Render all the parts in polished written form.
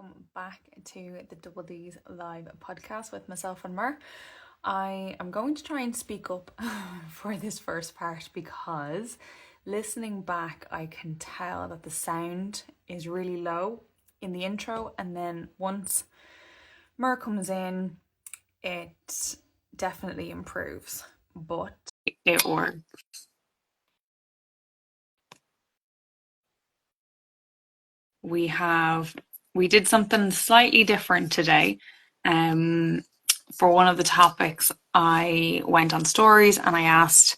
welcome back to the Double D's live podcast with myself and Muir. I am going to try and speak up for this first part because listening back I can tell that the sound is really low in the intro, and then once Muir comes in it definitely improves, but it works. We did something slightly different today. For one of the topics, I went on stories and I asked,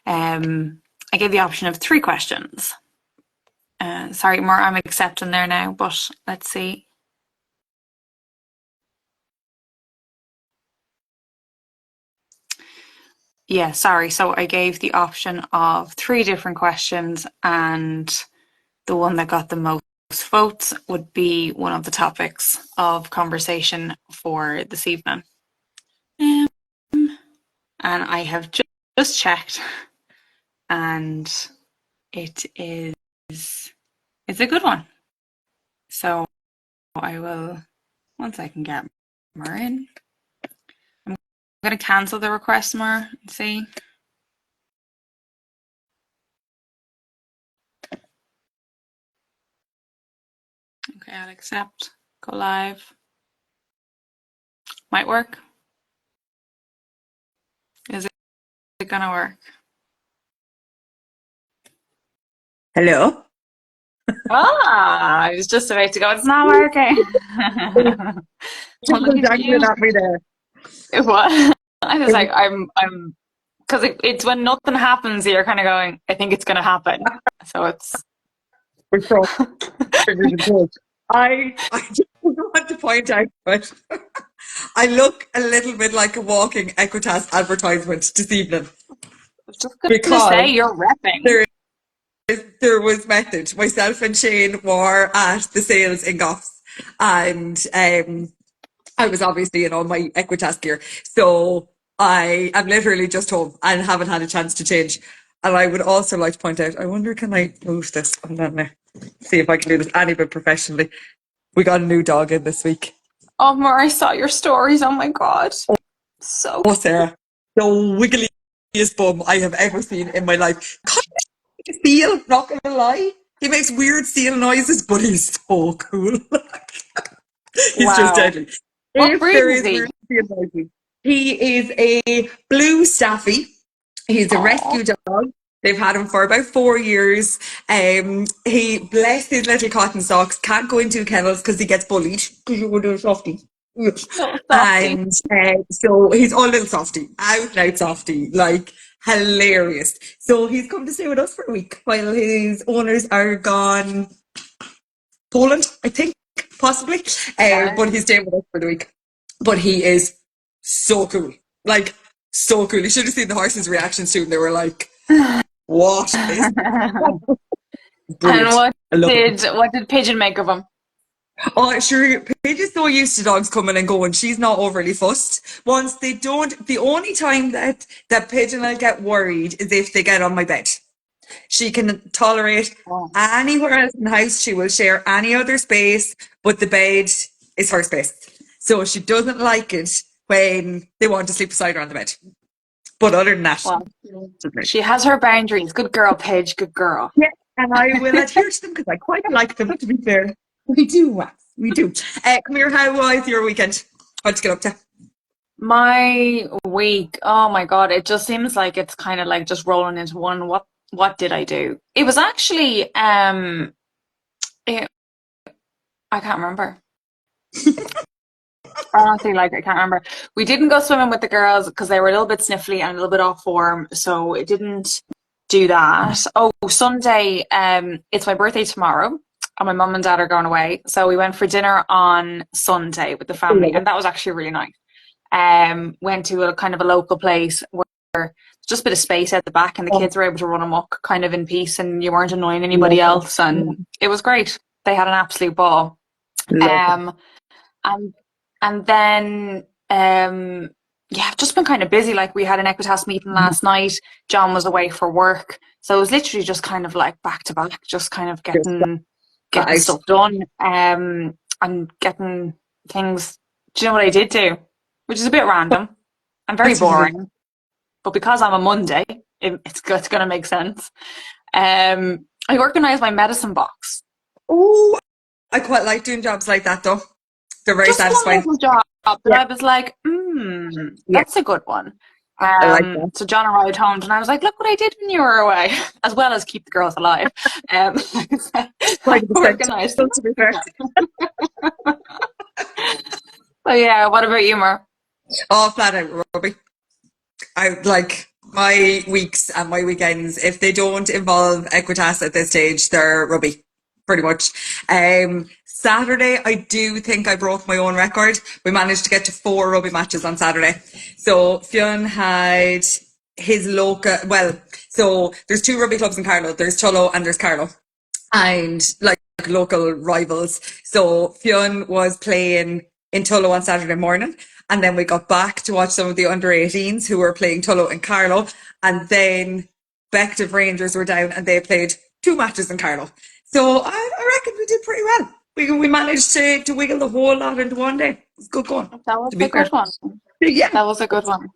I gave the option of 3 questions. Sorry, Muir, I'm accepting there now, but let's see. Yeah, sorry. So I gave the option of 3 different questions, and the one that got the most votes would be one of the topics of conversation for this evening. And I have just checked, and it's a good one. So I will, once I can get more in, I'm going to cancel the request more and see. Okay, I'll accept, go live. Might work. Is it going to work? Hello? I was just about to go, it's not working. Well, look at you. At me there. It was. I was like, I'm, because it's when nothing happens, you're kind of going, I think it's going to happen. So it's. We're so I just want to point out, but I look a little bit like a walking Equitas advertisement this evening. I was just going to say, you're repping. There was method. Myself and Shane were at the sales in Goffs, and I was obviously in all my Equitas gear. So I am literally just home and haven't had a chance to change. And I would also like to point out, I wonder, can I move this and then see if I can do this any bit professionally. We got a new dog in this week. Oh, Muir, I saw your stories. Oh my God. So. Oh, Sarah. The wiggliest bum I have ever seen in my life. Seal, not gonna lie. He makes weird seal noises, but he's so cool. He's just deadly. What breed is he? He is a blue staffy. He's a rescue dog. They've had him for about 4 years. He, bless his little cotton socks, can't go into kennels because he gets bullied because you're a softie. And so he's all little softie, out and out softie, like hilarious. So he's come to stay with us for a week while his owners are gone Poland, I think, possibly. But he's staying with us for the week. But he is so cool. Like, so cool. You should have seen the horses' reactions to him. They were like, what is And what did Pigeon make of him? Oh, sure. Paige is so used to dogs coming and going. She's not overly fussed. Once they don't, the only time that Pigeon will get worried is if they get on my bed. She can tolerate anywhere else in the house. She will share any other space, but the bed is her space. So she doesn't like it when they want to sleep beside her on the bed. But other than that, she has her boundaries. Good girl, Paige. Good girl. Yeah, and I will adhere to them because I quite like them, to be fair. We do, Wax. We do. Come here, how was your weekend? What'd you get up to? My week, oh my God, it just seems like it's kind of like just rolling into one. What did I do? It was actually, I can't remember. Honestly, I can't remember. We didn't go swimming with the girls because they were a little bit sniffly and a little bit off form, so it didn't do that. Oh, Sunday, it's my birthday tomorrow. And my mum and dad are going away. So we went for dinner on Sunday with the family, and that was actually really nice. Went to a kind of a local place where just a bit of space at the back and the kids were able to run amok kind of in peace and you weren't annoying anybody else, and it was great. They had an absolute ball. And then I've just been kind of busy. Like, we had an Equitas meeting last night. John was away for work. So it was literally just kind of like back to back, just kind of getting stuff done. I'm getting things. Do you know what I did do? Which is a bit random and very That's what you did. boring. But because I'm a Monday, it's going to make sense. I organised my medicine box. Oh, I quite like doing jobs like that though. They're very Just one satisfying. little job that Yeah, I was like, yeah, that's a good one. I like that. So John arrived home and I was like, look what I did when you were away, as well as keep the girls alive. I 20%. organised. To be fair. So yeah, what about you, Mar? Oh, flat out rugby. I like my weeks and my weekends, if they don't involve Equitas at this stage, they're rugby, pretty much. Saturday, I do think I broke my own record. We managed to get to 4 rugby matches on Saturday. So Fionn had his local, well, so there's 2 rugby clubs in Carlow. There's Tullow and there's Carlow. And like local rivals. So Fionn was playing in Tullow on Saturday morning. And then we got back to watch some of the under 18s who were playing Tullow and Carlow. And then Bective Rangers were down and they played 2 matches in Carlow. So I reckon we did pretty well. We managed to wiggle the whole lot into one day. It's good going, That was to be a fair. good one. Yeah. That was a good one.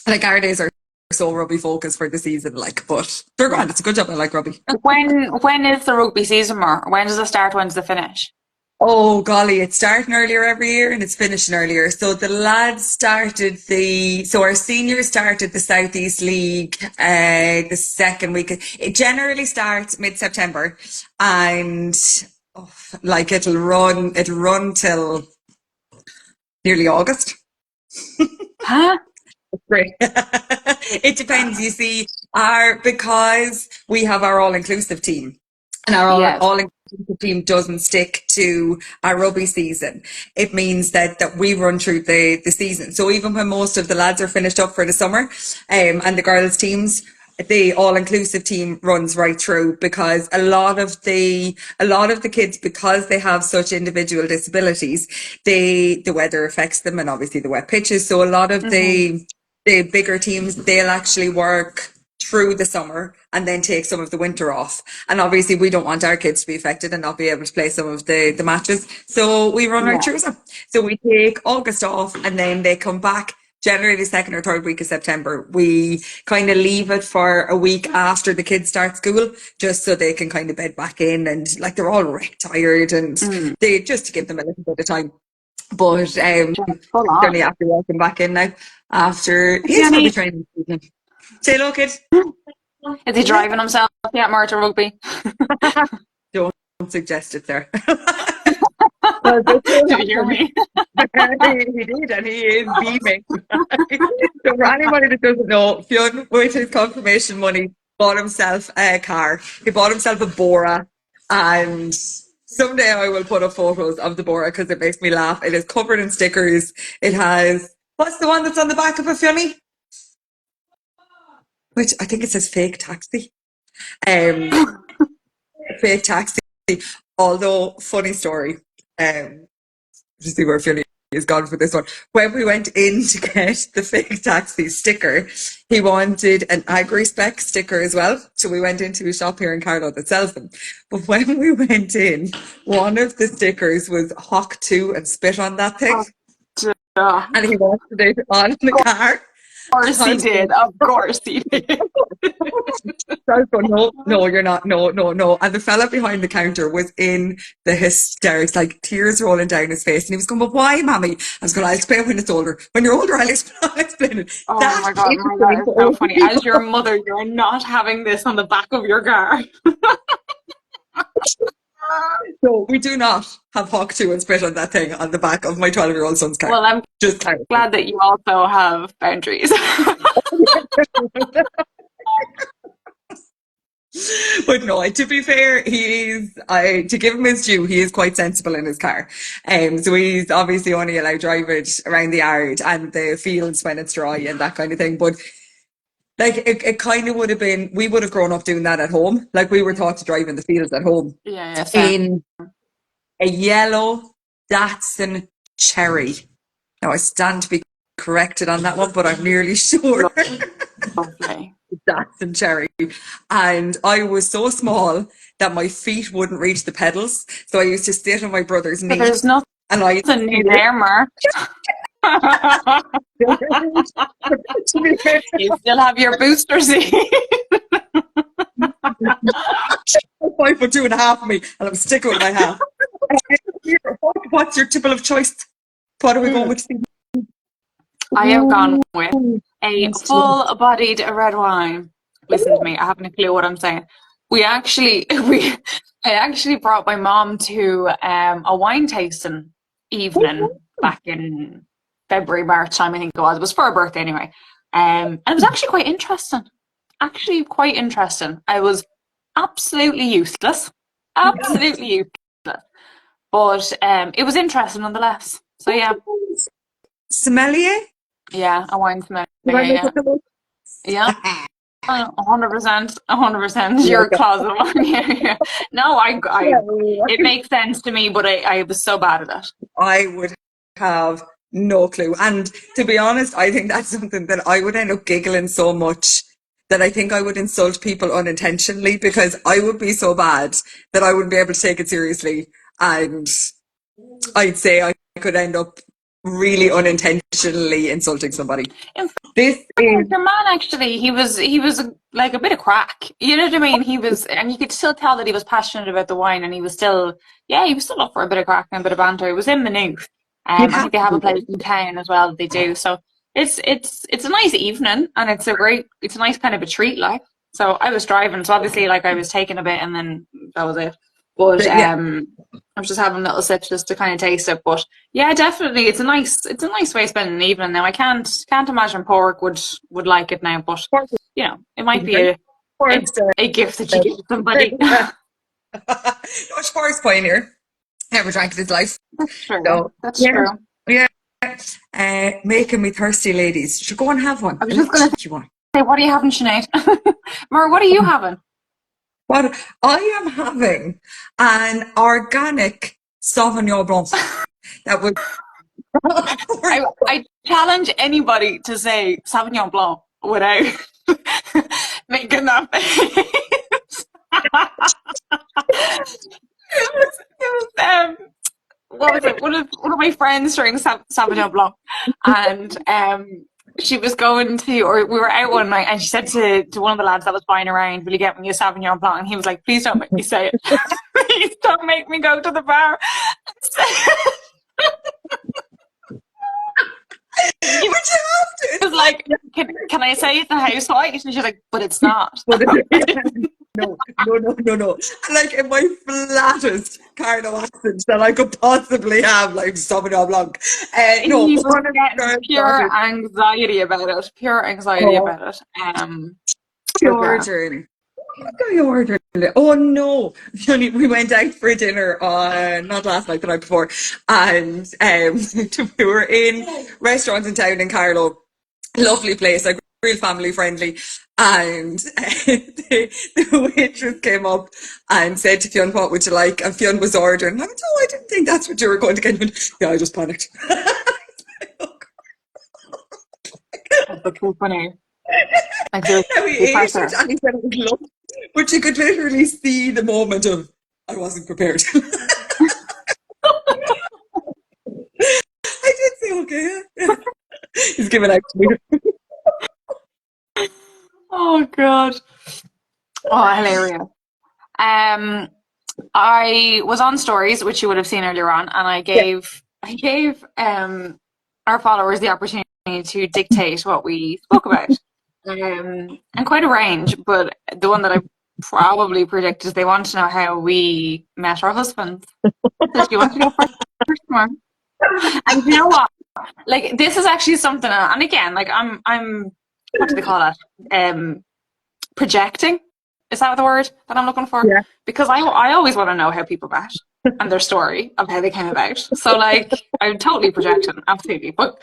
Like our days are so rugby focused for the season, like, but they're grand. It's a good job. I like rugby. When is the rugby season, Mar? When does it start? When does it finish? Oh golly, it's starting earlier every year and it's finishing earlier. So the lads so our seniors started the Southeast League the second week. It generally starts mid-September and oh, like it'll run till nearly August. Huh? Great. It depends, you see, because we have our all-inclusive team. And our Yes. all-inclusive team doesn't stick to our rugby season. It means that we run through the season. So even when most of the lads are finished up for the summer, and the girls' teams, the all-inclusive team runs right through because a lot of the kids, because they have such individual disabilities, the weather affects them and obviously the wet pitches. So a lot of the bigger teams, they'll actually work through the summer and then take some of the winter off. And obviously we don't want our kids to be affected and not be able to play some of the matches. So we run right Yeah. through them. So we take August off and then they come back generally the second or third week of September. We kind of leave it for a week after the kids start school, just so they can kind of bed back in and like they're all wrecked tired and they just to give them a little bit of time. But Just full certainly on. after walking back in now, after Is he his rugby any, training season. Say hello, kid. is he driving himself yet, Mar, to rugby? Don't suggest it there. Well, this will Did you hear happen. me? He did, and he is beaming. So for anybody that doesn't know, Fionn, with his confirmation money, bought himself a car. He bought himself a Bora, and someday I will put up photos of the Bora because it makes me laugh. It is covered in stickers. It has, what's the one that's on the back of it, Fionny? Which I think it says fake taxi. Um, Fake taxi. Although, funny story. To see where Philly is gone for this one. When we went in to get the fake taxi sticker, he wanted an agri-spec sticker as well. So we went into a shop here in Carlow that sells them. But when we went in, one of the stickers was Hawk 2 and spit on that thing. Oh, duh. And he wanted it on the car. Of course he did. Of course he did. So I was going, no, no, you're not, no, no, no. And the fella behind the counter was in the hysterics, like tears rolling down his face. And he was going, but why, mommy? I was going, I'll explain when it's older. When you're older, I'll explain it. Oh That my God, is Mar, the that thing is for so older funny. people. As your mother, you're not having this on the back of your car. So we do not have Hawk 2 and spit on that thing on the back of my 12-year-old son's car. Well, I'm Just clarify. glad that you also have boundaries. But no, to be fair, to give him his due, he is quite sensible in his car. So he's obviously only allowed to drive it around the yard and the fields when it's dry and that kind of thing. But like it kind of would have been, we would have grown up doing that at home. Like we were taught to drive in the fields at home Yeah, same. in a yellow Datsun Cherry. Now I stand to be corrected on that one, but I'm nearly sure. Lovely. that's in Cherry. And I was so small that my feet wouldn't reach the pedals. So I used to sit on my brother's But knee there's nothing and I new there, Mark. to be fair, You still have your booster seat. 5 foot 2.5 of me, and I'm sticking with my half. What's your tipple of choice? What are we going with? I have gone with a Yes, full-bodied red wine. Listen to me, I haven't a clue what I'm saying. We actually, I actually brought my mom to a wine tasting evening back in February, March time, I think it was. It was for her birthday anyway. And it was actually quite interesting. Actually, quite interesting. I was absolutely useless. Absolutely useless. But it was interesting nonetheless. So yeah, Sommelier? yeah, a wine smell. Did I Yeah, make yeah. up the word? Yeah. 100%, 100%. Yeah, Your closet one. Yeah, yeah. No, it makes sense to me, but I was so bad at it. I would have no clue. And to be honest, I think that's something that I would end up giggling so much that I think I would insult people unintentionally because I would be so bad that I wouldn't be able to take it seriously. And I'd say I could end up really unintentionally insulting somebody. In This is, fairness, your man actually, he was like a bit of crack. You know what I mean? He was, and you could still tell that he was passionate about the wine, and he was still, yeah, he was still up for a bit of crack and a bit of banter. It was in Maynooth. you'd I have think they have a to place in town as well that they do. So it's a nice evening, and it's a nice kind of a treat, like. So I was driving, so obviously, like I was taking a bit, and then that was it. But be, yeah, I was just having little sips just to kind of taste it. But yeah, definitely, it's a nice way of spending an evening. Now I can't imagine pork would like it now, but it might be a, Forest, a gift that you give to somebody. no, Forest Pioneer never drank in his life. That's true. So, That's yeah, true. yeah. Making me thirsty, ladies. Should go and have one. I was A just little gonna cheeky one. say, what are you having, Sinead? Mar, what are you having? What I am having an organic Sauvignon Blanc. That was I challenge anybody to say Sauvignon Blanc without making that face. It was what was it? One of my friends drinks Sauvignon Blanc, and she was going to, or we were out one night, and she said to one of the lads that was buying around, "Will you get me a Sauvignon Blanc?" And he was like, "Please don't make me say it. Please don't make me go to the bar." but He you have to. It's was like, "Can I say it the house white?" And she's like, "But it's not." but no, no, no, no, no. And like in my flattest Carlo accent that I could possibly have, like Sauvignon Blanc. No, He was honest getting girl, that pure is anxiety about it. Pure anxiety oh, about it. But your yeah. journey. I ordered it. Oh no! We went out for dinner on not last night, the night before, and we were in restaurants in town in Carlow. Lovely place, like real family friendly. And the waitress came up and said to Fionn, "What would you like?" And Fionn was ordering. And I went, "Oh, I didn't think that's what you were going to get." And, yeah, I just panicked. That's so funny. Like there's Now he the ate it pressure. and he said it was lovely, but you could literally see the moment of I wasn't prepared. I did say okay. Yeah. He's giving out to me. Oh god. Oh, hilarious. Um, I was on stories, which you would have seen earlier on, and Yeah. I gave our followers the opportunity to dictate what we spoke about. And quite a range, but the one that I probably predict is they want to know how we met our husbands. So do you want to go first, Mark? And you know what? Like this is actually something, and again, like I'm, what do they call it? Projecting. Is that the word that I'm looking for? Yeah. Because I always want to know how people met and their story of how they came about. So like I'm totally projecting, absolutely. But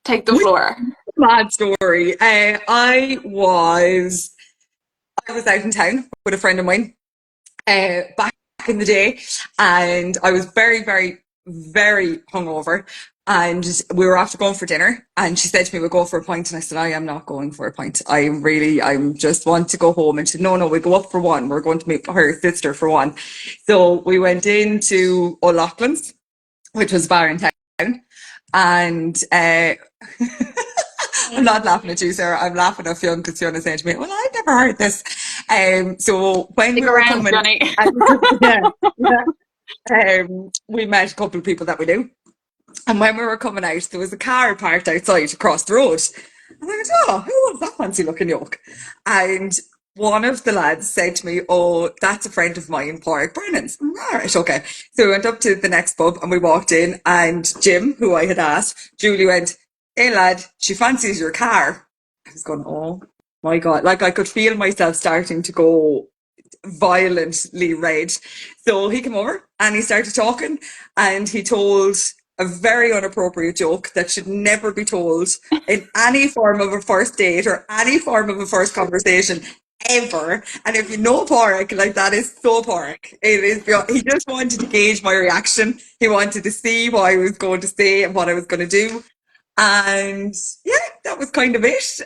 take the floor. Mad story. I was out in town with a friend of mine back in the day, and I was very, very, very hungover. And we were after going for dinner, and she said to me, we'll go for a pint. And I said, I am not going for a pint. I'm just want to go home. And she said, no, we go up for one. We're going to meet her sister for one. So we went into O'Loughlin's, which was a bar in town. And I'm not laughing at you, Sarah. I'm laughing at Fionn because Fionn is saying to me, well, I've never heard this. So when Stick we were around, coming, Johnny. yeah, we met a couple of people that we knew. And when we were coming out, there was a car parked outside across the road. And I went, oh, who was that fancy looking yoke? And one of the lads said to me, oh, that's a friend of mine, Porrick Brennan's. All right, okay. So we went up to the next pub and we walked in, and Jim, who I had asked, Julie went, hey lad, she fancies your car. I was going, oh my God. Like I could feel myself starting to go violently red. So he came over and he started talking, and he told a very inappropriate joke that should never be told in any form of a first date or any form of a first conversation ever. And if you know Porrick, like that is so Porrick. It is he just wanted to gauge my reaction. He wanted to see what I was going to say and what I was going to do. And yeah, that was kind of it.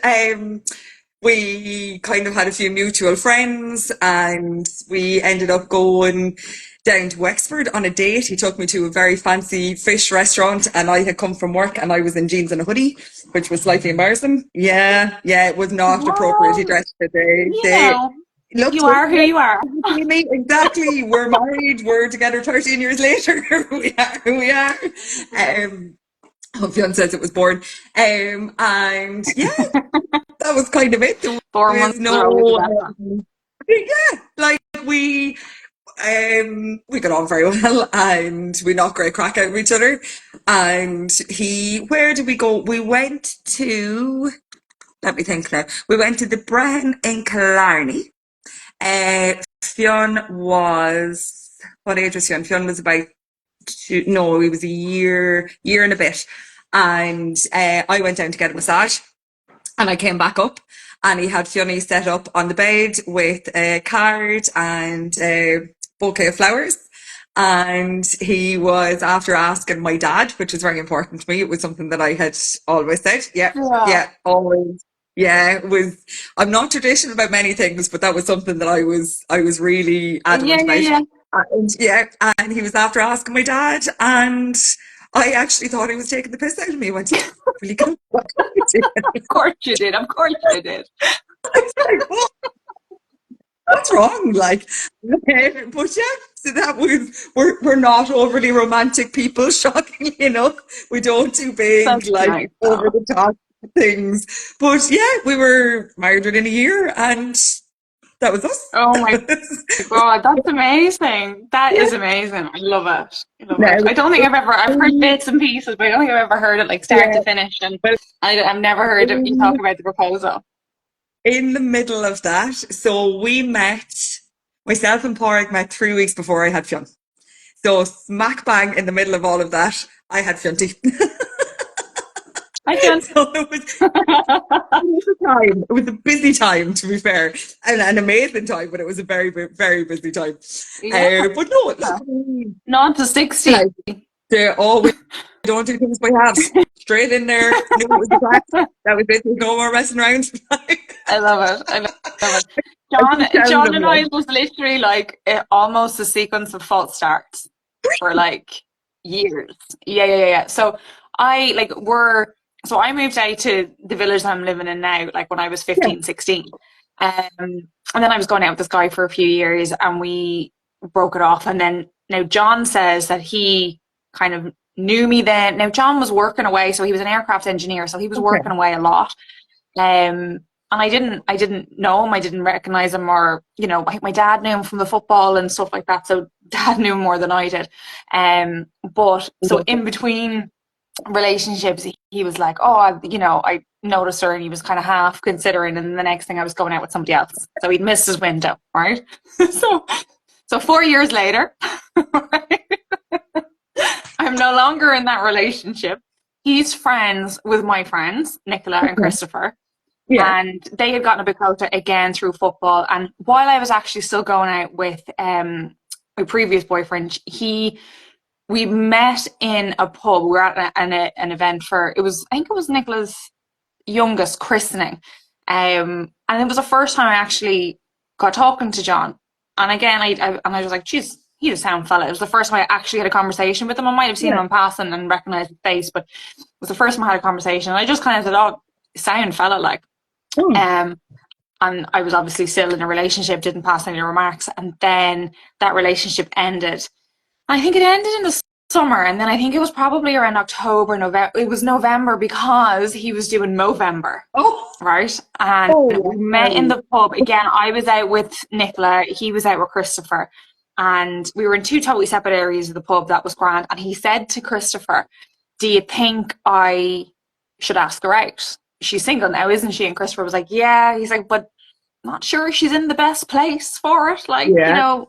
We kind of had a few mutual friends, and we ended up going down to Wexford on a date. He took me to a very fancy fish restaurant, and I had come from work and I was in jeans and a hoodie, which was slightly embarrassing. Yeah, yeah, it was not appropriately Well, dressed for the you day. know, Looked you are who you are. exactly. We're married. We're together 13 years later. we are who we are. Fionn says it was born. And yeah, that was kind of it. There 4 months was are always the no, best one. yeah, like we got on very well, and we knocked great crack out of each other. And where did we go? We went to, let me think now. We went to the Bren in Killarney. Fionn was, what age was Fionn? Fionn was about no, he was a year and a bit. And I went down to get a massage, and I came back up, and he had Fionny set up on the bed with a card and a bouquet of flowers. And he was after asking my dad, which was very important to me. It was something that I had always said. Yeah, Yeah. yeah, always. Yeah, it was. I'm not traditional about many things, but that was something that I was really Yeah, adamant yeah, about. yeah. And yeah, and he was after asking my dad, and I actually thought he was taking the piss out of me. He went, "Will you go? What are you doing?" Of course you did. Of course you did. Like, what's wrong? Like, okay, but yeah, so that was, we're not overly romantic people, shockingly enough. We don't do big, That's like, nice over though. the top things. But yeah, we were married within a year, and that was us. Oh my God, that's amazing. That Yeah. is amazing. I love it. I love No, it. I don't think I've heard bits and pieces, but I don't think I've ever heard it like start yeah, to finish. And well, I've never heard of you talk about the proposal. in the middle of that, so we met, myself and Porrick met 3 weeks before I had Fionn. So smack bang in the middle of all of that, I had Fionty. I can. So it was a time. It was a busy time, to be fair, and an amazing time, but it was a very, very, very busy time. Yeah. But no, look, Not to 60. like, we don't do things by halves. Straight in there, knew it was the crack. That was it. There's no more messing around. I love it. I love it. I keep telling John them, and like, I was literally like almost a sequence of false starts for like years. Yeah, yeah, yeah, yeah. So I moved out to the village that I'm living in now, like when I was yeah, 15, 16. And then I was going out with this guy for a few years and we broke it off. And then now John says that he kind of knew me then. Now John was working away, so he was an aircraft engineer, so he was okay, working away a lot. And I didn't know him, I didn't recognize him, or my dad knew him from the football and stuff like that. So dad knew him more than I did. But so in between relationships, he was like, oh, I noticed her, and he was kind of half considering, and the next thing I was going out with somebody else. So he'd missed his window, right? so so 4 years later, I'm no longer in that relationship. He's friends with my friends, Nicola and okay, Christopher, yeah, and they had gotten a bit closer again through football. And while I was actually still going out with my previous boyfriend, he we met in a pub. We were at an event for, I think it was Nicola's youngest christening. And it was the first time I actually got talking to John. And again, I was like, geez, he's a sound fella. It was the first time I actually had a conversation with him. I might have seen him in passing and recognized his face, but it was the first time I had a conversation. And I just kind of said, oh, sound fella, like. And I was obviously still in a relationship, didn't pass any remarks. And then that relationship ended. I think it ended in the summer. And then I think it was probably around October, November. It was November because he was doing Movember. Oh, Right. And we met in the pub. Again, I was out with Nicola. He was out with Christopher. And we were in two totally separate areas of the pub. That was grand. And he said to Christopher, do you think I should ask her out? She's single now, isn't she? And Christopher was like, yeah. He's like, but not sure she's in the best place for it. Like, I'm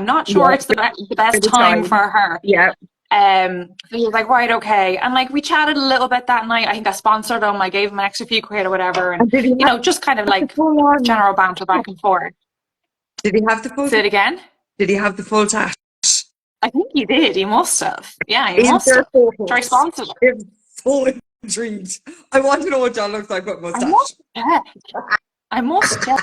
not sure it's the best time for her. Yeah. So he was like, right, okay. And like we chatted a little bit that night. I think I sponsored him. I gave him an extra few quid or whatever. And just kind of like general banter back and forth. Did he have the full? Say it again? Did he have the full tash? I think he did. He must have. Yeah, he must have. Try sponsored her. I'm so intrigued. I want to know what John looks like with mustache. I must check.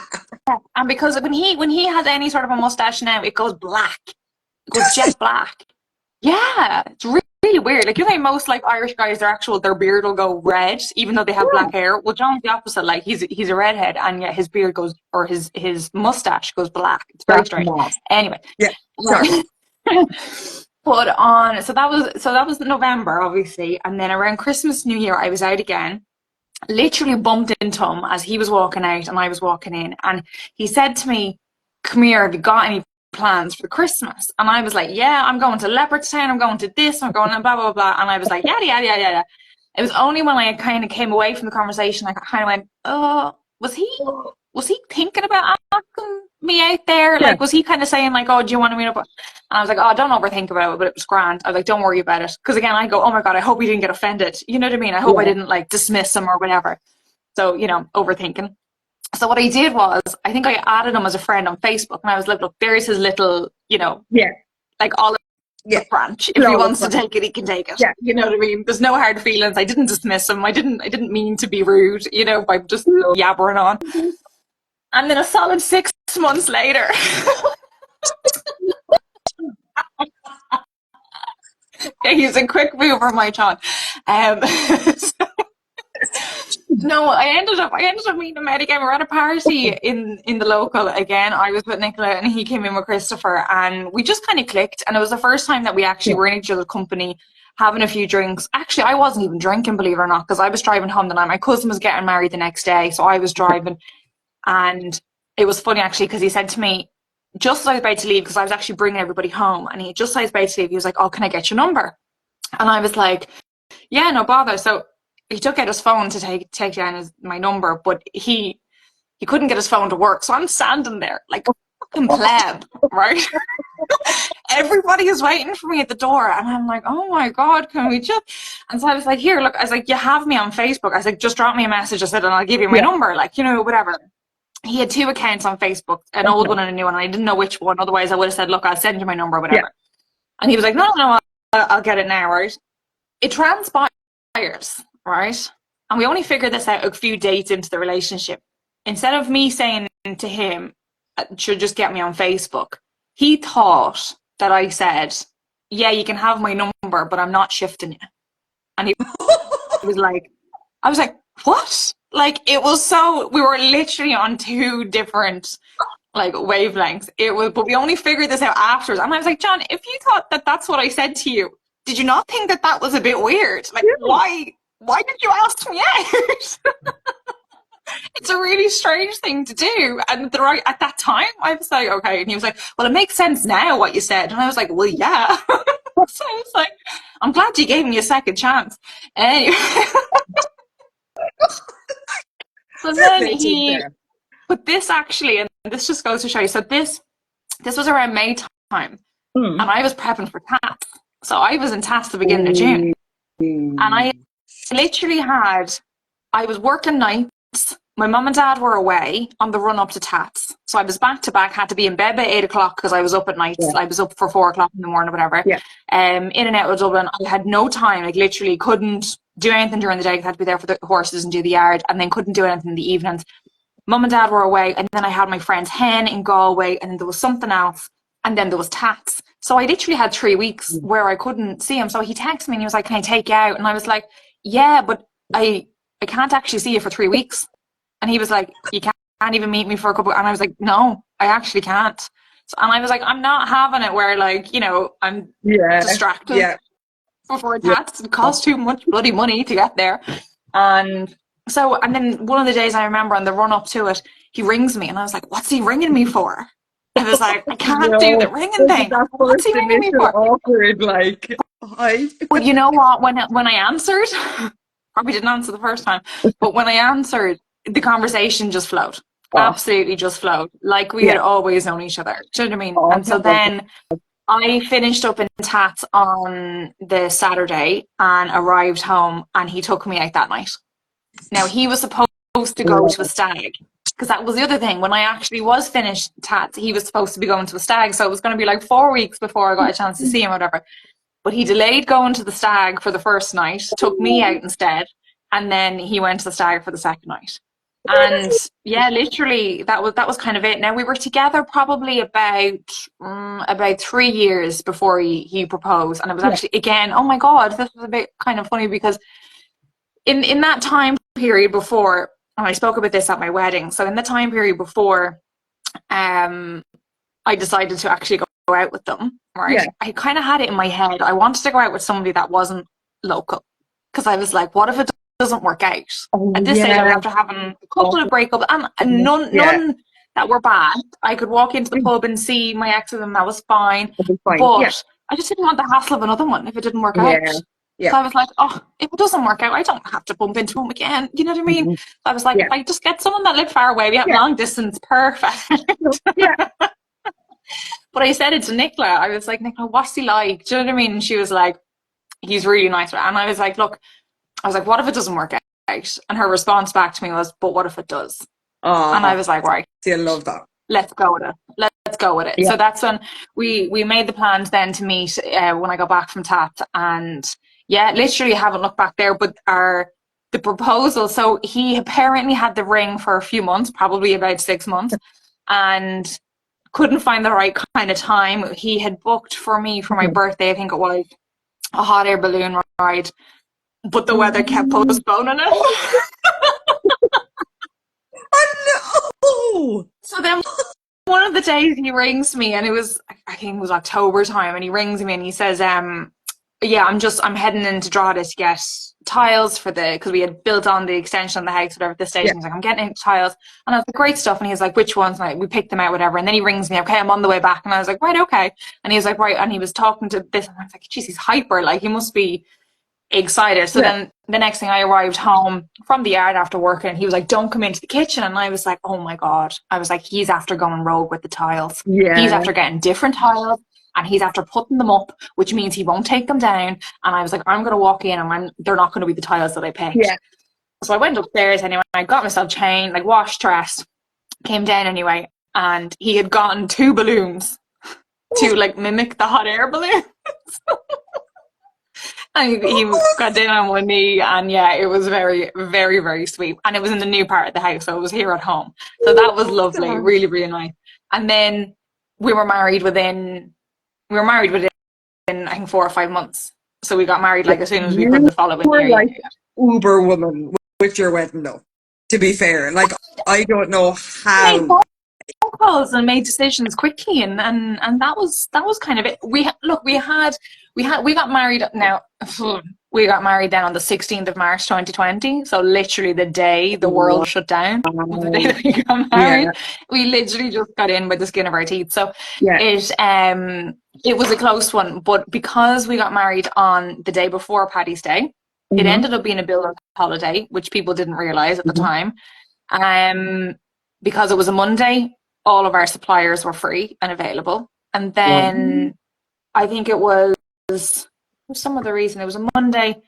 And because when he has any sort of a mustache now, it goes black. It goes jet black. Yeah, it's really weird. Like, you know, most like Irish guys, their beard will go red, even though they have black hair. Well, John's the opposite. Like, he's a redhead, and yet his beard goes, or his mustache goes black. It's very strange. Anyway, yeah, sorry. So that was November, obviously, and then around Christmas, New Year, I was out again. Literally bumped into him as he was walking out and I was walking in, and he said to me, "Come here, have you got any plans for Christmas?" And I was like, yeah, I'm going to Leopardstown, I'm going to this, I'm going to blah blah blah. And I was like, yeah. It was only when I kind of came away from the conversation I kind of went, oh, was he thinking about asking me out there? Like, was he kind of saying like, oh, do you want to meet up? And I was like, oh, don't overthink about it, but it was grand. I was like, don't worry about it, because again, I go, oh my god, I hope he didn't get offended, you know what I mean? I hope I didn't like dismiss him or whatever. So, overthinking. So what I did was, I think I added him as a friend on Facebook, and I was like, look, there's his little, like olive branch. If he wants to take it, he can take it. Yeah. You know what I mean? There's no hard feelings. I didn't dismiss him. I didn't mean to be rude, by just yabbering on. And then a solid 6 months later, he's a quick mover, my John. No, I ended up meeting him out again. We were at a party in the local again. I was with Nicola and he came in with Christopher, and we just kind of clicked. And it was the first time that we actually were in each other's company, having a few drinks. Actually, I wasn't even drinking, believe it or not, because I was driving home the night. My cousin was getting married the next day, so I was driving. And it was funny actually, because he said to me, just as I was about to leave, because I was actually bringing everybody home, and just as I was about to leave, he was like, oh, can I get your number? And I was like, yeah, no bother. So he took out his phone to take down my number, but he couldn't get his phone to work. So I'm standing there like a fucking pleb, right? Everybody is waiting for me at the door, and I'm like, oh my god, can we just? And so I was like, here, look, I was like, you have me on Facebook. I was like, just drop me a message. I said, and I'll give you my number, like, whatever. He had 2 accounts on Facebook, an old one and a new one, and I didn't know which one. Otherwise, I would have said, look, I'll send you my number, whatever. And he was like, no, I'll get it now, right? It transpires, right? And we only figured this out a few dates into the relationship. Instead of me saying to him, should just get me on Facebook, he thought that I said, yeah, you can have my number, but I'm not shifting you. And he was like, I was like, what? Like, it was so, we were literally on 2 different like wavelengths. But we only figured this out afterwards. And I was like, John, if you thought that that's what I said to you, did you not think that that was a bit weird? Like, why did you ask me out? It's a really strange thing to do. And at that time, I was like, okay. And he was like, well, it makes sense now what you said. And I was like, well, yeah. So I was like, I'm glad you gave me a second chance. Anyway. So then but this actually, and this just goes to show you, so this was around May time, and I was prepping for TAS. So I was in TAS the beginning of June. And I literally I was working nights my mum and dad were away on the run up to Tats. So I was back to back, had to be in bed by 8 o'clock because I was up at nights. Yeah. I was up for 4 o'clock in the morning or whatever. Yeah. In and out of Dublin. I had no time, like literally couldn't do anything during the day. I had to be there for the horses and do the yard, and then couldn't do anything in the evenings. Mum and dad were away, and then I had my friend's hen in Galway, and then there was something else, and then there was Tats. So I literally had 3 weeks where I couldn't see him. So he texted me and he was like, "Can I take you out?" And I was like, "Yeah, but I can't actually see you for 3 weeks." And he was like, "You can't even meet me for a couple." And I was like, "No, I actually can't." So, and I was like, "I'm not having it where like, I'm distracted Yeah. before Yeah. that. It costs too much bloody money to get there." And so, and then one of the days I remember on the run up to it, he rings me and I was like, "What's he ringing me for?" I was like, "I can't do No. the ringing This is thing. that What's first he ringing me initial for?" awkward, like, hi. But you know what? When I answered, probably didn't answer the first time, but when I answered, the conversation just flowed. Oh, Absolutely just flowed. Like we yeah. had always known each other. Do you know what I mean? Oh, And so then I finished up in Tats on the Saturday and arrived home, and he took me out that night. Now he was supposed to go to a stag, because that was the other thing. When I actually was finished Tats, he was supposed to be going to a stag, so it was going to be like 4 weeks before I got a chance to see him or whatever. But he delayed going to the stag for the first night, took me out instead, and then he went to the stag for the second night. And yeah, literally that was kind of it. Now we were together probably about 3 years before he proposed, and it was Yeah. actually, again, oh my god, this was a bit kind of funny because in that time period before, and I spoke about this at my wedding. So in the time period before, um, I decided to actually go out with them, right? Yeah. I kind of had it in my head. I wanted to go out with somebody that wasn't local, because I was like, what if it doesn't work out? Oh, At this stage, I was yeah. after having a couple of breakups, and Yeah. none that were bad. I could walk into the pub and see my ex of them, that was fine. That'll be fine. Yeah. But I just didn't want the hassle of another one if it didn't work out. Yeah. So Yeah. I was like, oh, if it doesn't work out, I don't have to bump into him again. You know what I mean? Mhm. So I was like, Yeah. if I just get someone that lived far away, we have Yeah. long distance, perfect. Yeah. But I said it to Nicola. I was like, "Nicola, what's he like?" Do you know what I mean? And she was like, "He's really nice." And I was like, "Look," I was like, "what if it doesn't work out?" And her response back to me was, "But what if it does?" And I Oh, was like, "Right, see, I love that. let's go with it. Let's go with it." Yeah. So that's when we made the plans then to meet when I got back from TAT. And yeah, literally haven't looked back there. But the proposal, so he apparently had the ring for a few months, probably about 6 months, and couldn't find the right kind of time. He had booked for me for my birthday, I think it was, a hot air balloon ride, but the weather kept Oh, postponing oh, it. no. So then one of the days he rings me, and it was, I think it was October time, and he rings me and he says, yeah, I'm heading into Drogheda to get tiles for because we had built on the extension of the house, whatever, at this stage. Yeah. And he's like, "I'm getting into tiles." And I was like, "Great stuff." And he was like, "Which ones?" And we picked them out, whatever. And then he rings me, "Okay, I'm on the way back." And I was like, "Right, okay." And he was like, "Right." And he was talking to this, and I was like, "Geez, he's hyper. Like, he must be excited." So Yeah. then the next thing, I arrived home from the yard after work, and he was like, "Don't come into the kitchen." And I was like, "Oh my God." I was like, he's after going rogue with the tiles. He's Yeah. after getting different tiles, and he's after putting them up, which means he won't take them down. And I was like, I'm going to walk in, and they're not going to be the tiles that I picked. Yeah. So I went upstairs anyway. I got myself changed, like washed, dressed, came down anyway, and he had gotten two balloons to like mimic the hot air balloon. And he got down on one knee, and yeah, it was very, very, very sweet. And it was in the new part of the house, so it was here at home. So that was lovely, really, really nice. And then we were married within, I think 4 or 5 months. So we got married like as soon as we could You the following were year. like uber woman with your wedding, though. To be fair, like I don't know Made how. phone calls and made decisions quickly, and that was kind of it. We got married now. We got married then on the 16th of March 2020. So literally the day the world shut down was the day that we got married. Yeah. We literally just got in by the skin of our teeth. So Yeah. it was a close one, but because we got married on the day before Paddy's Day, it Mm-hmm. ended up being a builder holiday, which people didn't realize at the Mm-hmm. time. Because it was a Monday, all of our suppliers were free and available. And Wow. then I think it was some other reason. It was a Monday,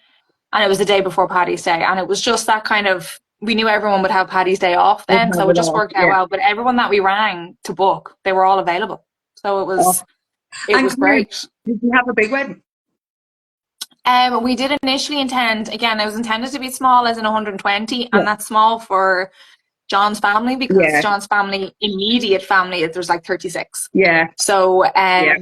and it was the day before Paddy's Day. And it was just that kind of we knew everyone would have Paddy's Day off Would then, have so it it just off. worked out Yeah. well. But everyone that we rang to book, they were all available. So Oh. it And was come here, great. did you have a big wedding? We did initially intend, again, it was intended to be small as in 120, Yeah. and that's small for John's family because Yeah. John's family, immediate family, there's like 36. Yeah. So Yeah.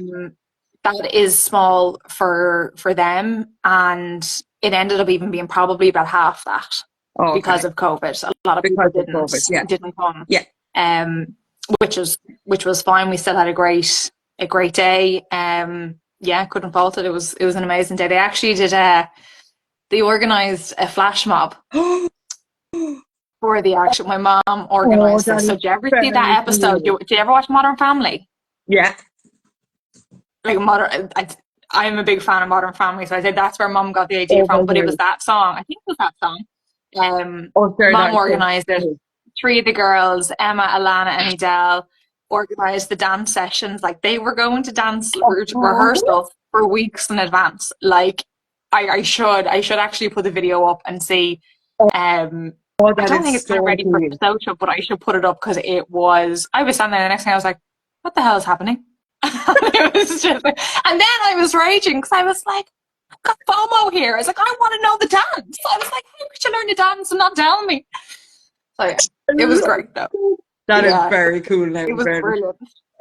that is small for them, and it ended up even being probably about half that because Okay. of COVID. A lot of people Because of COVID. Yeah. didn't come, Yeah. um, which was fine. We still had a great day. Yeah, couldn't fault it. It was an amazing day. They actually did they organised a flash mob for the action. My mom Oh, organised that this. So is did you ever see very that episode? cool. Did you ever watch Modern Family? Yeah. Like I'm a big fan of Modern Family, so I said that's where Mum got the idea Oh my from. But it was word. that song. I think it was that song. Oh, sure, Mum that is so organised it. cool. Three of the girls, Emma, Alana, and Adele, organised the dance sessions. Like they were going to dance Oh, rehearsals for weeks in advance. Like I should actually put the video up and see. Um, oh, I that don't think is it's kind of so ready for cool. social, but I should put it up because it was. I was standing there the next thing I was like, "What the hell is happening?" It was just, and then I was raging because I was like, "I've got FOMO here." I was like, "I want to know the dance." I was like, "How could you learn to dance and not tell me?" So yeah, I it was love great though. it. That is Yeah, very cool now, it in was fairness. brilliant.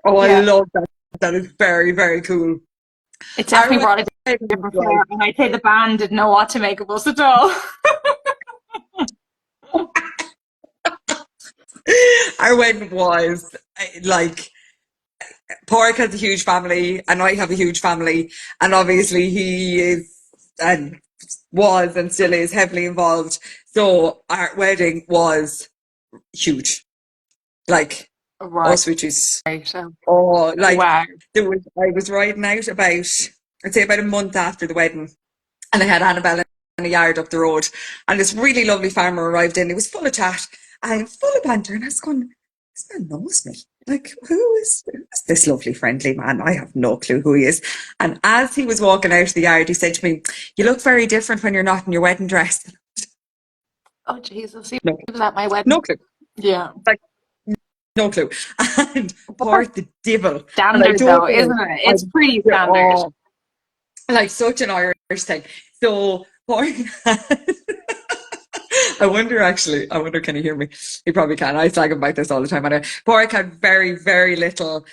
Oh, I Yeah, love that. That is very, very cool. it Our definitely brought a wedding different was flair, and I'd say the band didn't know what to make of us at all. our wedding was like Pork has a huge family and I have a huge family, and obviously he is and was and still is heavily involved. So our wedding was huge. Like Right. us, which is So, like wow. I was riding out about I'd say about a month after the wedding, and I had Annabelle in a yard up the road, and this really lovely farmer arrived in. He was full of chat and full of banter, and I was going, "This man knows me. Like, who is this lovely, friendly man? I have no clue who he is." And as he was walking out of the yard, he said to me, "You look very different when you're not in your wedding dress." Oh Jesus, he No, was at my no wedding. clue. Yeah, Like, no clue. And but that's poor the devil. And I standard don't though, know. isn't it? I, It's pretty standard. oh, like such an Irish thing. So poor. I wonder, can he hear me? He probably can. I slag him about this all the time. And Pork had very, very little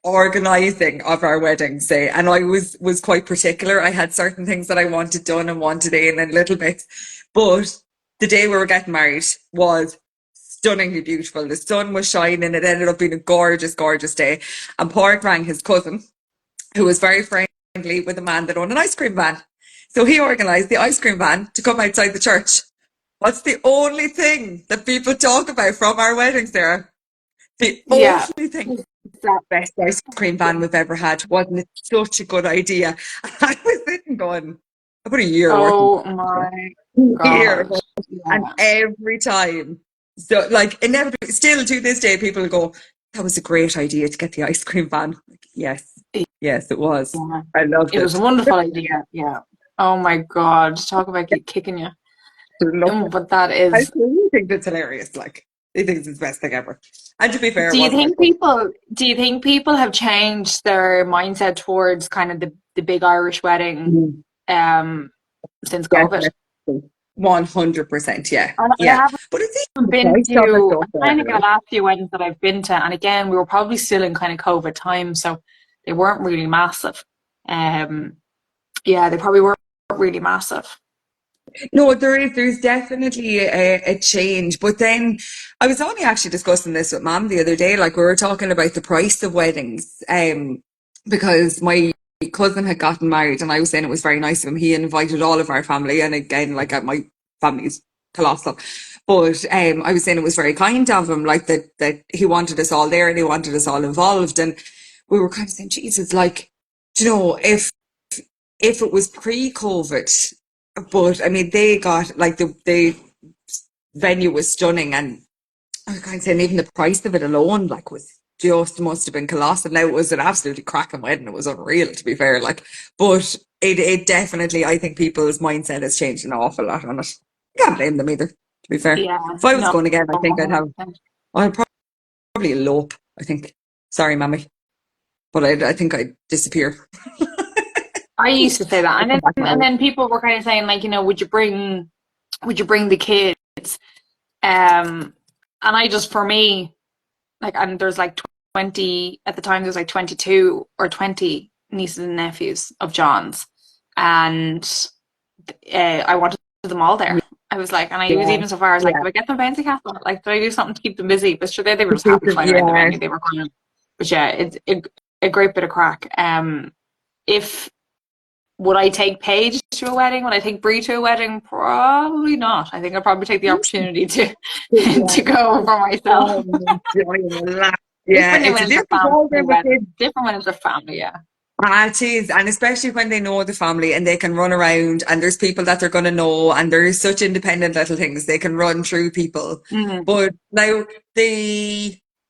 organising of our weddings day. And I was quite particular. I had certain things that I wanted done and wanted in and little bits. But the day we were getting married was stunningly beautiful. The sun was shining. It ended up being a gorgeous, gorgeous day. And Pork rang his cousin, who was very friendly with a man that owned an ice cream van. So he organised the ice cream van to come outside the church. What's the only thing that people talk about from our weddings there? The Yeah, only thing. that, Best ice cream van we've ever had. Wasn't it such a good idea? I was sitting going, about a year working. oh my Year. God. And Yeah. every time. So like inevitably still to this day people go, "That was a great idea to get the ice cream van." Like, yes. Yes, it was. Yeah. I loved It was it. a wonderful idea. Yeah. Oh my God. Talk about kicking you. Loved it. But that I is. still think it's hilarious. Like, I think it's the best thing ever. And to be fair, it wasn't my fault. Do you think people have changed their mindset towards kind of the big Irish wedding Mm. um since COVID? Definitely. 100%, yeah. I Yeah. haven't But it's even the been price of it to, though, I'm trying to Sarah, get the like, last few weddings that I've been to, and again, we were probably still in kind of COVID time, so they weren't really massive. Um, yeah, they probably weren't really massive. no, there's definitely a change. But then I was only actually discussing this with Mom the other day. Like we were talking about the price of weddings, because my cousin had gotten married, and I was saying it was very nice of him. He invited all of our family, and again, like my family's colossal. But I was saying it was very kind of him, like that he wanted us all there and he wanted us all involved. And we were kind of saying, Jesus, like, do you know, if it was pre-COVID, but I mean, they got like the venue was stunning, and I was kind of saying even the price of it alone, like, was just must have been colossal. Now it was an absolutely cracking wedding; it was unreal, to be fair. Like, but it definitely, I think people's mindset has changed an awful lot on it. Can't blame them either. to be fair. Yeah, If I was no, going again, I think I'd 100%. probably elope, I think. Sorry, mammy. But I think I'd disappear. I used to say that, I'd and come back then married. people were kind of saying like, would you bring the kids? And I just, for me, like, and there's like 20 at the time. There's like 22 or 20 nieces and nephews of John's, and I wanted them all there. I was like, and I was Yeah, even so far as like, yeah. do I get them bouncy castle? Like, do I do something to keep them busy? But sure, they were The just happy pieces, flying around the yeah. venue. They were kind of, but yeah, a great bit of crack. If would I take Paige to a wedding? Would I take Brie to a wedding? Probably not. I think I'd probably take the opportunity to Yeah. to go for myself. Enjoying the laugh. Yeah, Different it's when a it's a different family ballgame with kids. wedding. Different when it's a family, yeah. Ah, it is. And especially when they know the family and they can run around and there's people that they're going to know and there's such independent little things they can run through people. Mm. But now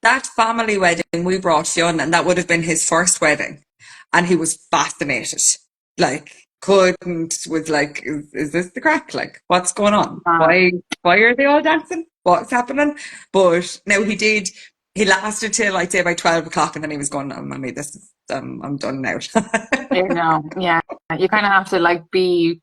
that family wedding we brought Fionn and that would have been his first wedding and he was fascinated. Like was like, is this the crack? Like, what's going on? Uh, Why are they all dancing? What's happening? But now he lasted till I'd say by 12 o'clock and then he was going, oh, mommy, I'm done now. you know, yeah. You kind of have to like be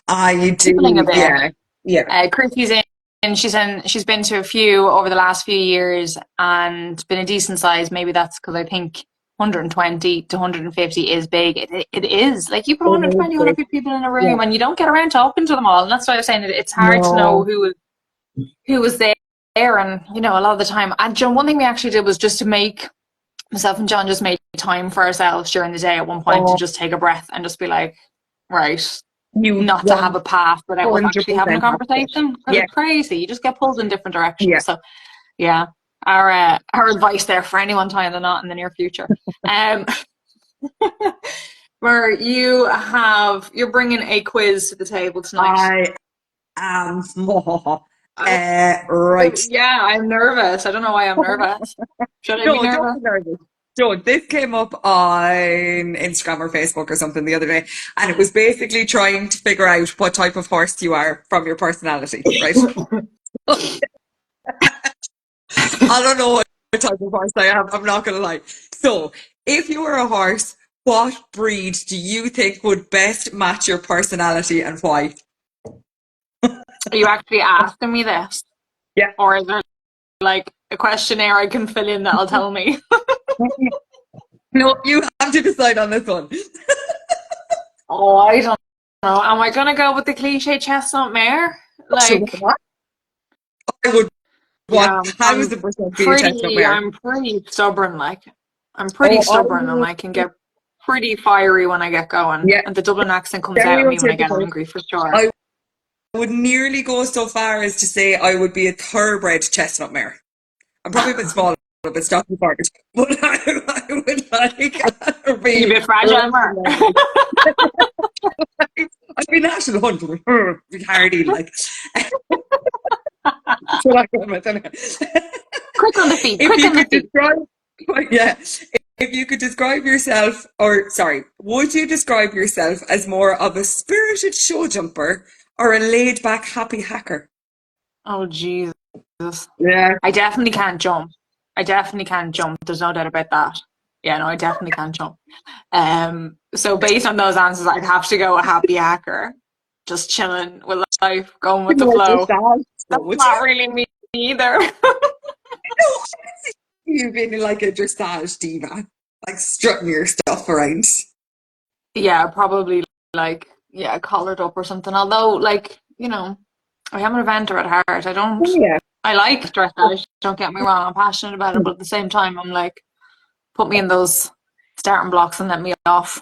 Ah, you feeling a do, bit. yeah, yeah. Chrissy's in. And she's been to a few over the last few years and been a decent size. Maybe that's because I think 120 to 150 is big. It is. Like you put Oh, 120, okay. 150 people in a Yeah. room and you don't get around talking to them all. And that's why I was saying it's hard to know No. who was there. And, a lot of the time. And John, one thing we actually did was just to make myself and John just made time for ourselves during the day at one point to Oh, just take a breath and just be like, right, you not to have a path without us actually having a 100% have to. conversation because Yeah, it's crazy. You just get pulled in different yeah. directions. So yeah, our advice there for anyone tying the knot in the near future. Um, where you're bringing a quiz to the table tonight. I am more. Oh, Right. yeah, I'm nervous. I don't know why I'm nervous. Should I be No, don't be nervous? nervous. Don't. This came up on Instagram or Facebook or something the other day, and it was basically trying to figure out what type of horse you are from your personality, right? I don't know what type of horse I am, I'm not going to lie. So, if you were a horse, what breed do you think would best match your personality and why? Are you actually asking me this, Yeah. or is there like a questionnaire I can fill in that'll tell me? No, you have to decide on this one. Oh, I don't know. Am I gonna go with the cliche chestnut mare? Sure, why Like, not? I would yeah, I'm 1000% be a chestnut pretty. mare. I'm pretty stubborn. Like, I'm pretty Oh, stubborn, and I can get pretty fiery when I get going. yeah, And the Dublin accent comes out of me when I get stereotypical. angry, for sure. I would nearly go so far as to say I would be a thoroughbred chestnut mare. I'm probably a bit small, a bit stocky for it, but I would like You a be bit fragile, Mar. I'd be national hunter, be hardy like. So I don't know. Quick on the feet. If Quick you on the could feet. describe, yeah, if you could describe yourself, or sorry, would you describe yourself as more of a spirited show jumper or a laid back happy hacker? Oh Jesus! Yeah. I definitely can't jump. I definitely can't jump. There's no doubt about that. Yeah, no, I definitely can't jump. So based on those answers, I'd have to go a happy hacker, just chilling with life, going with the Like flow. yourself, That's would you? not really me either. No, you being like a dressage diva, like strutting your stuff around. Yeah, probably like collared up or something. Although, like I am an eventer at heart. I don't. Yeah. I like dressage. Don't get me wrong. I'm passionate about it, but at the same time, I'm like, put me in those starting blocks and let me off.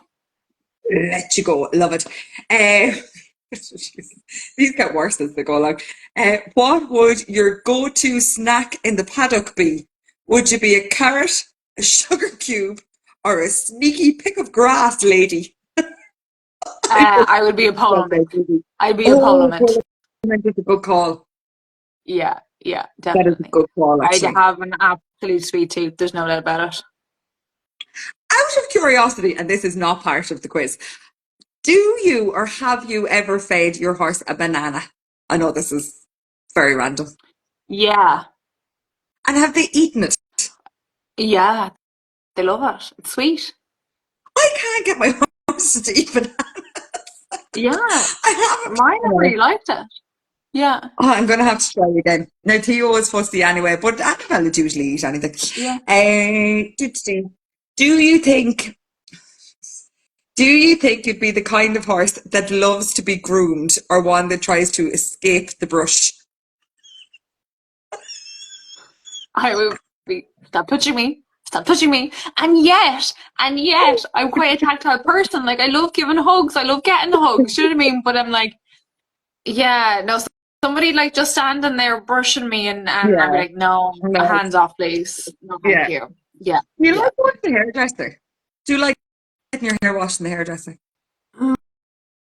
Let you go. Love it. Uh, these get worse as they go along. What would your go-to snack in the paddock be? Would you be a carrot, a sugar cube, or a sneaky pick of grass lady? I would I would be a polo love mint. that movie. I'd be a polo Oh, mint. Parliament is a good call. Yeah, yeah, That is a definitely. good call, I'd actually. have an absolute sweet tooth. There's no doubt about it. Out of curiosity, and this is not part of the quiz, do you or have you ever fed your horse a banana? I know this is Very random. Yeah, And have they eaten it? yeah, they love it. It's sweet. I can't get my horses to eat banana. Yeah, I haven't. mine never really liked it. Yeah, Oh, I'm going to have to try again. Now, Theo is fussy anyway, but Annabelle would usually eat anything. yeah. Do you think, do you think you'd be the kind of horse that loves to be groomed or one that tries to escape the brush? I would be, stop touching me, stop touching me. And yet, I'm quite a tactile person. Like, I love giving hugs, I love getting the hugs, you know what I mean? But I'm like, yeah, no, somebody like just standing there brushing me, and I'd be Yeah, like, no, no, hands off, please. No, thank yeah. you. Yeah, You yeah. like going to the hairdresser? Do you like getting your hair washed in the hairdresser?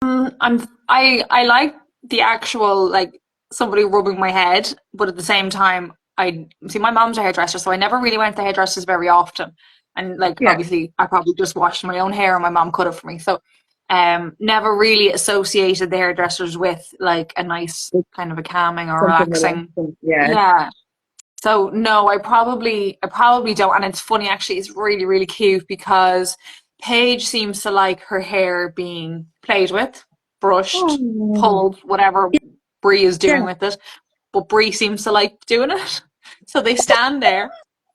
I like the actual like somebody rubbing my head, but at the same time, I see my mom's a hairdresser, so I never really went to hairdressers very often. And like Yeah, obviously, I probably just washed my own hair, and my mom cut it for me. So, never really associated the hairdressers with like a nice it's kind of a calming or something relaxing. relaxing. Yeah. Yeah. So no, I probably don't. And it's funny actually. It's really really cute because Paige seems to like her hair being played with, brushed, Oh, pulled, whatever Brie is yeah. doing with it. But Brie seems to like doing it. So they stand there.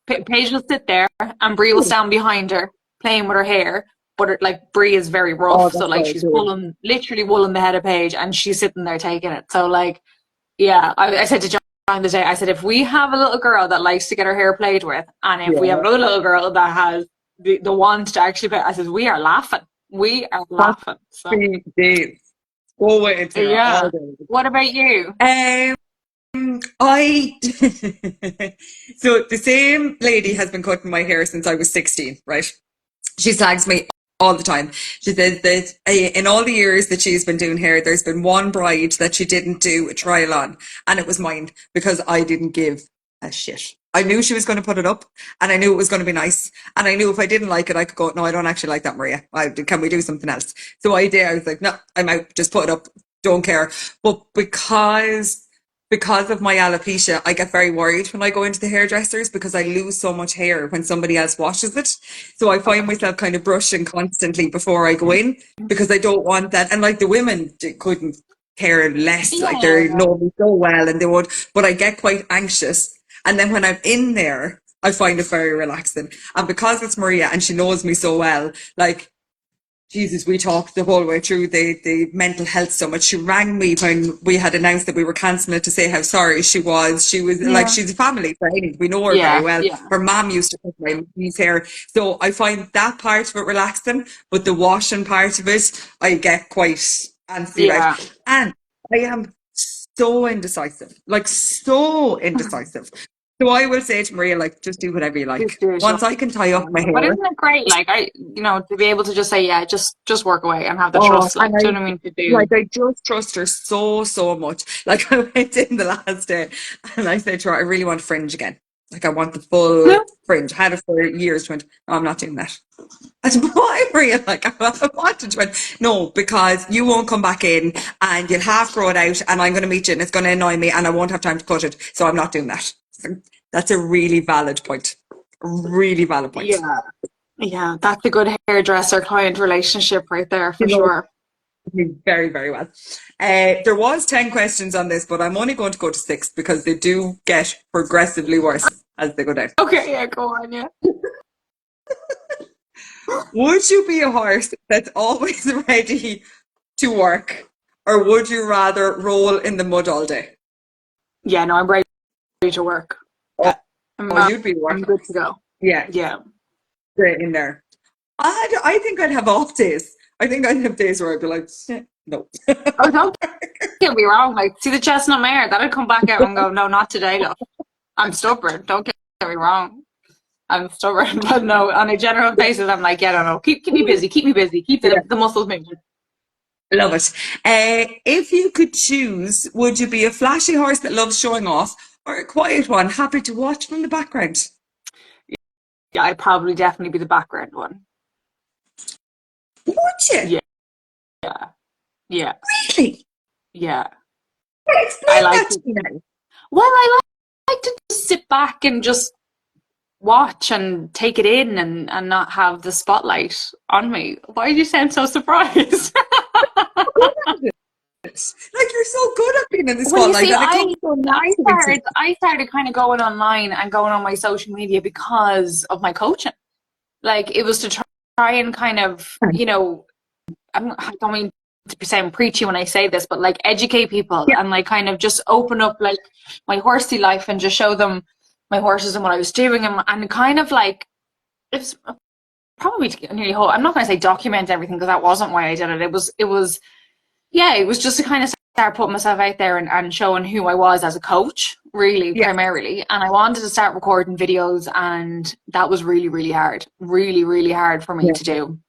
Paige will sit there, and Brie will stand behind her, playing with her hair. But like Brie is very Oh, rough, so that's like very she's cool. literally pulling the head of Paige, and she's sitting there taking it. So like yeah, I said to John the other day, I said, if we have a little girl that likes to get her hair played with, and if we have Yeah, another little girl that has the want to actually play, I said, we are laughing. We are that's laughing. So, big days. Go with it all yeah. day. What about you? I so the same lady has been cutting my hair since I was 16, right? She slags me all the time. She says that in all the years that she's been doing hair, there's been one bride that she didn't do a trial on, and it was mine because I didn't give a shit. I knew she was going to put it up, and I knew it was going to be nice, and I knew if I didn't like it, I could go, no, I don't actually like that, Maria. Can we do something else? So I did. I was like, no, I'm out. Just put it up. Don't care. But because of my alopecia, I get very worried when I go into the hairdressers because I lose so much hair when somebody else washes it. So I find Okay. myself kind of brushing constantly before I go in because I don't want that. And like the women couldn't care less, like they Yeah. know me so well and they would, but I get quite anxious. And then when I'm in there, I find it very relaxing. And because it's Maria and she knows me so well, like Jesus, we talked the whole way through the mental health summit. She rang me when we had announced that we were cancelling it to say how sorry she was. She was like, Yeah. she's a family friend. We know her very Yeah. well. Yeah. Her mom used to cut my niece hair. So I find that part of it relaxing, but the washing part of it, I get quite antsy about. Yeah. And I am so indecisive, like so indecisive. So I will say to Maria, like, just do whatever you Just like. do it Once I can tie up my But hair, isn't it great? Like to be able to just say, yeah, just work away and have the oh, trust, and like, do you know what I mean? To like do. I just trust her so so much. Like I went in the last day and I said to her, I really want fringe again. Like I want the full fringe. I had it for years. She went, no, I'm not doing that. I said, why were you like? I wanted to. Went, no, because you won't come back in and you'll half grow it out, and I'm going to meet you, and it's going to annoy me, and I won't have time to cut it. So I'm not doing that. So that's a really valid point. A really valid point. Yeah. Yeah, that's a good hairdresser client relationship right there You for know, sure. very, very well. There was 10 questions on this, but I'm only going to go to six because they do get progressively worse as they go down. Okay, yeah, go on, yeah. Would you be a horse that's always ready to work, or would you rather roll in the mud all day? Yeah, no, I'm ready to work. Oh, Yeah. I'm oh, uh, you'd be a I'm good to workhorse. go. Yeah, Yeah. straight in there. I think I'd have off days. I think I'd have days where I'd be like, "Eh, no. Oh, don't get me wrong. Like, see the chestnut mare, that'd come back out and go, no, not today, love. I'm stubborn. Don't get me wrong. I'm stubborn, but no, on a general basis, I'm like, yeah, no, no. Keep me busy. Keep me busy. Keep Yeah, the muscles moving. love it. If you could choose, would you be a flashy horse that loves showing off or a quiet one, happy to watch from the background? Yeah, I'd probably definitely be the background one. Would you? Yeah, yeah, Really? yeah. I Explain like that to me now. Well, I like to just sit back and just watch and take it in and not have the spotlight on me. Why do you sound so surprised? Good at it. Like you're so good at being in the Well, you spotlight, see, and it comes so naturally to you. I started kind of going online and going on my social media because of my coaching. Like it was to try and kind of, I don't mean to sound preachy when I say this, but like educate people Yeah, and like kind of just open up like my horsey life and just show them my horses and what I was doing and kind of like it's probably nearly whole. I'm not going to say document everything because that wasn't why I did it. It was just to kind of start putting myself out there and showing who I was as a coach, really, yeah, primarily. And I wanted to start recording videos, and that was really, really hard. Really, really hard for me yeah. to do.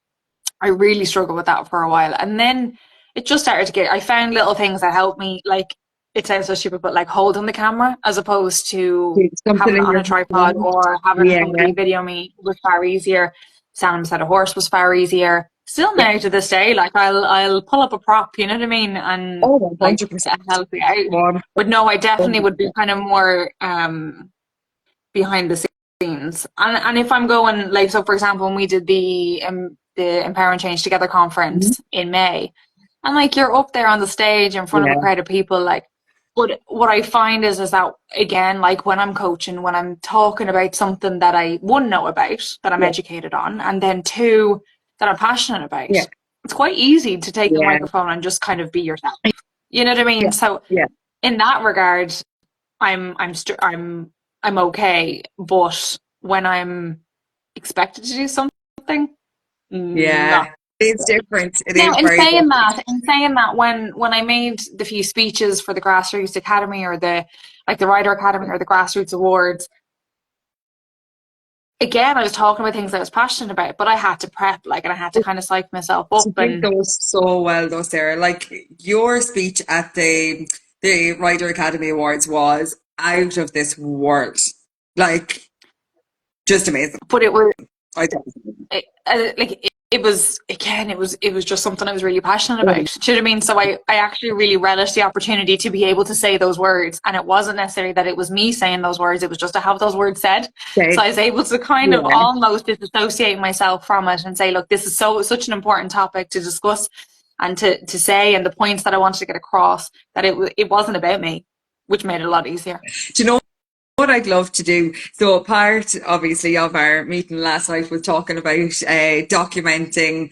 I really struggled with that for a while. And then it just started to get, I found little things that helped me, like, it sounds so stupid, but like holding the camera as opposed to It's something having it in on your a tripod hand. or having Yeah, somebody video me was far easier. Standing beside a horse was far easier. Still yeah. now to this day, like I'll pull up a prop, you know what I mean, and Oh, like 100%. help you out. One But no, I definitely hundred would be percent. kind of more behind the scenes. And if I'm going like so, for example, when we did the Empower and Change Together Mhm. conference in May, and like you're up there on the stage in front of a Yeah, crowd of people, like. But what I find is that again, like when I'm coaching, when I'm talking about something that I one know about, that I'm yeah, educated on, and then two that I'm passionate about, yeah, it's quite easy to take the yeah, microphone and just kind of be yourself. You know what I yeah, mean? So yeah, in that regard, I'm okay, but when I'm expected to do something, not yeah. It's so. different. It Now, is very different. in saying that, when I made the few speeches for the Grassroots Academy or the Rider Academy or the Grassroots Awards, again, I was talking about things I was passionate about, but I had to prep, like, and I had to kind of psych myself up, She did and those so well, though, Sarah. Like your speech at the Rider Academy Awards was out of this world. Like just amazing. but it was I thought. it was again it was just something I was really passionate about. Do you know what I mean? So I actually really relished the opportunity to be able to say those words, and it wasn't necessarily that it was me saying those words, it was just to have those words said. So Okay. I was able to kind of Yeah. almost disassociate myself from it and say, look, this is such an important topic to discuss and to say, and the points that I wanted to get across, that it wasn't about me, which made it a lot easier. Do you know what I'd love to do? So part obviously of our meeting last night was talking about documenting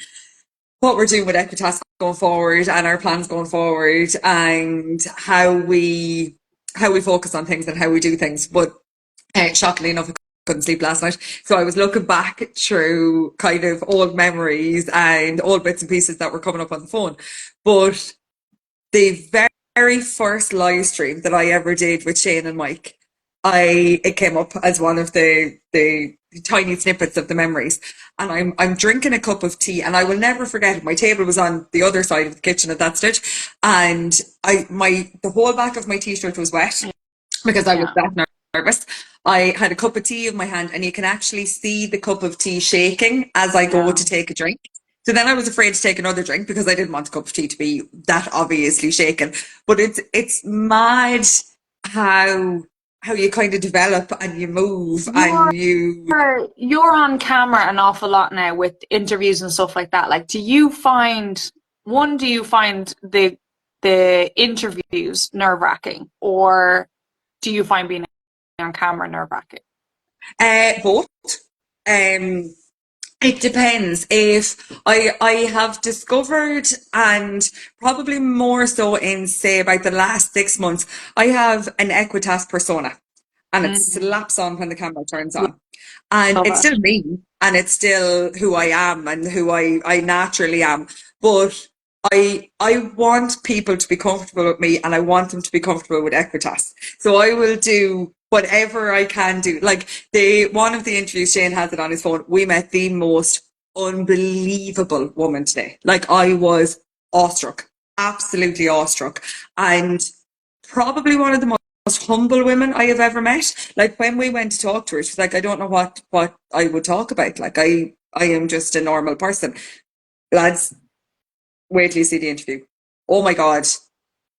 what we're doing with Equitas going forward and our plans going forward and how we focus on things and how we do things. But shockingly enough, I couldn't sleep last night. So I was looking back through kind of old memories and old bits and pieces that were coming up on the phone. But the very first live stream that I ever did with Shane and Mike, it came up as one of the tiny snippets of the memories. And I'm drinking a cup of tea, and I will never forget it. My table was on the other side of the kitchen at that stage, and the whole back of my t-shirt was wet because I was Yeah. that nervous. I had a cup of tea in my hand, and you can actually see the cup of tea shaking as I go Yeah. to take a drink. So then I was afraid to take another drink because I didn't want the cup of tea to be that obviously shaken. But it's mad how how you kind of develop and you move You're and you you're on camera an awful lot now with interviews and stuff like that. Like, do you find the interviews nerve wracking, or do you find being on camera nerve wracking? both. Um, It depends. If I have discovered, and probably more so in say about the last 6 months, I have an Equitas persona, and it Mm, slaps on when the camera turns on, and love it's it. still me, and it's still who I am and who I naturally am. But I want people to be comfortable with me, and I want them to be comfortable with Equitas. So I will do whatever I can do. Like the one of the interviews, Shane has it on his phone. We met the most unbelievable woman today. Like I was awestruck, absolutely awestruck, and probably one of the most humble women I have ever met. Like when we went to talk to her, she's like, I don't know what I would talk about. Like I am just a normal person. Lads, wait till you see the interview. Oh my God,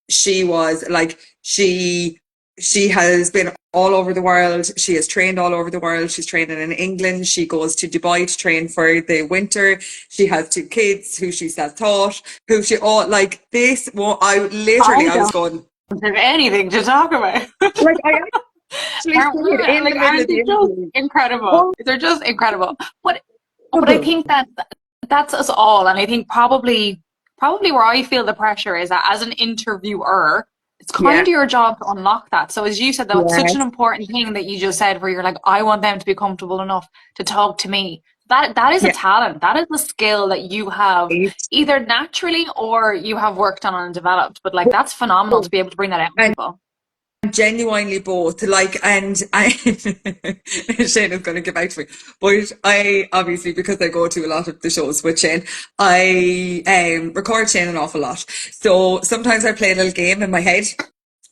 she was like she she has been all over the world. She has trained all over the world. She's training in England. She goes to Dubai to train for the winter. She has two kids who she self-taught, who she all like this. Well, I was don't going, have anything to talk about. like, I actually see it in the middle of Aren't the they just interview. incredible? They're just incredible. But I Unbelievable. think that that's us all, and I think probably where I feel the pressure is that as an interviewer, it's kind Yeah. of your job to unlock that. So as you said, though, it's such an Yes. important thing that you just said, where you're like, I want them to be comfortable enough to talk to me. That is a Yeah. talent. That is a skill that you have Right. either naturally or you have worked on and developed. But like that's phenomenal to be able to bring that out in And people. genuinely both. Like, and I, Shane is going to give out to me, but I obviously, because I go to a lot of the shows with Shane, I record Shane an awful lot. So sometimes I play a little game in my head.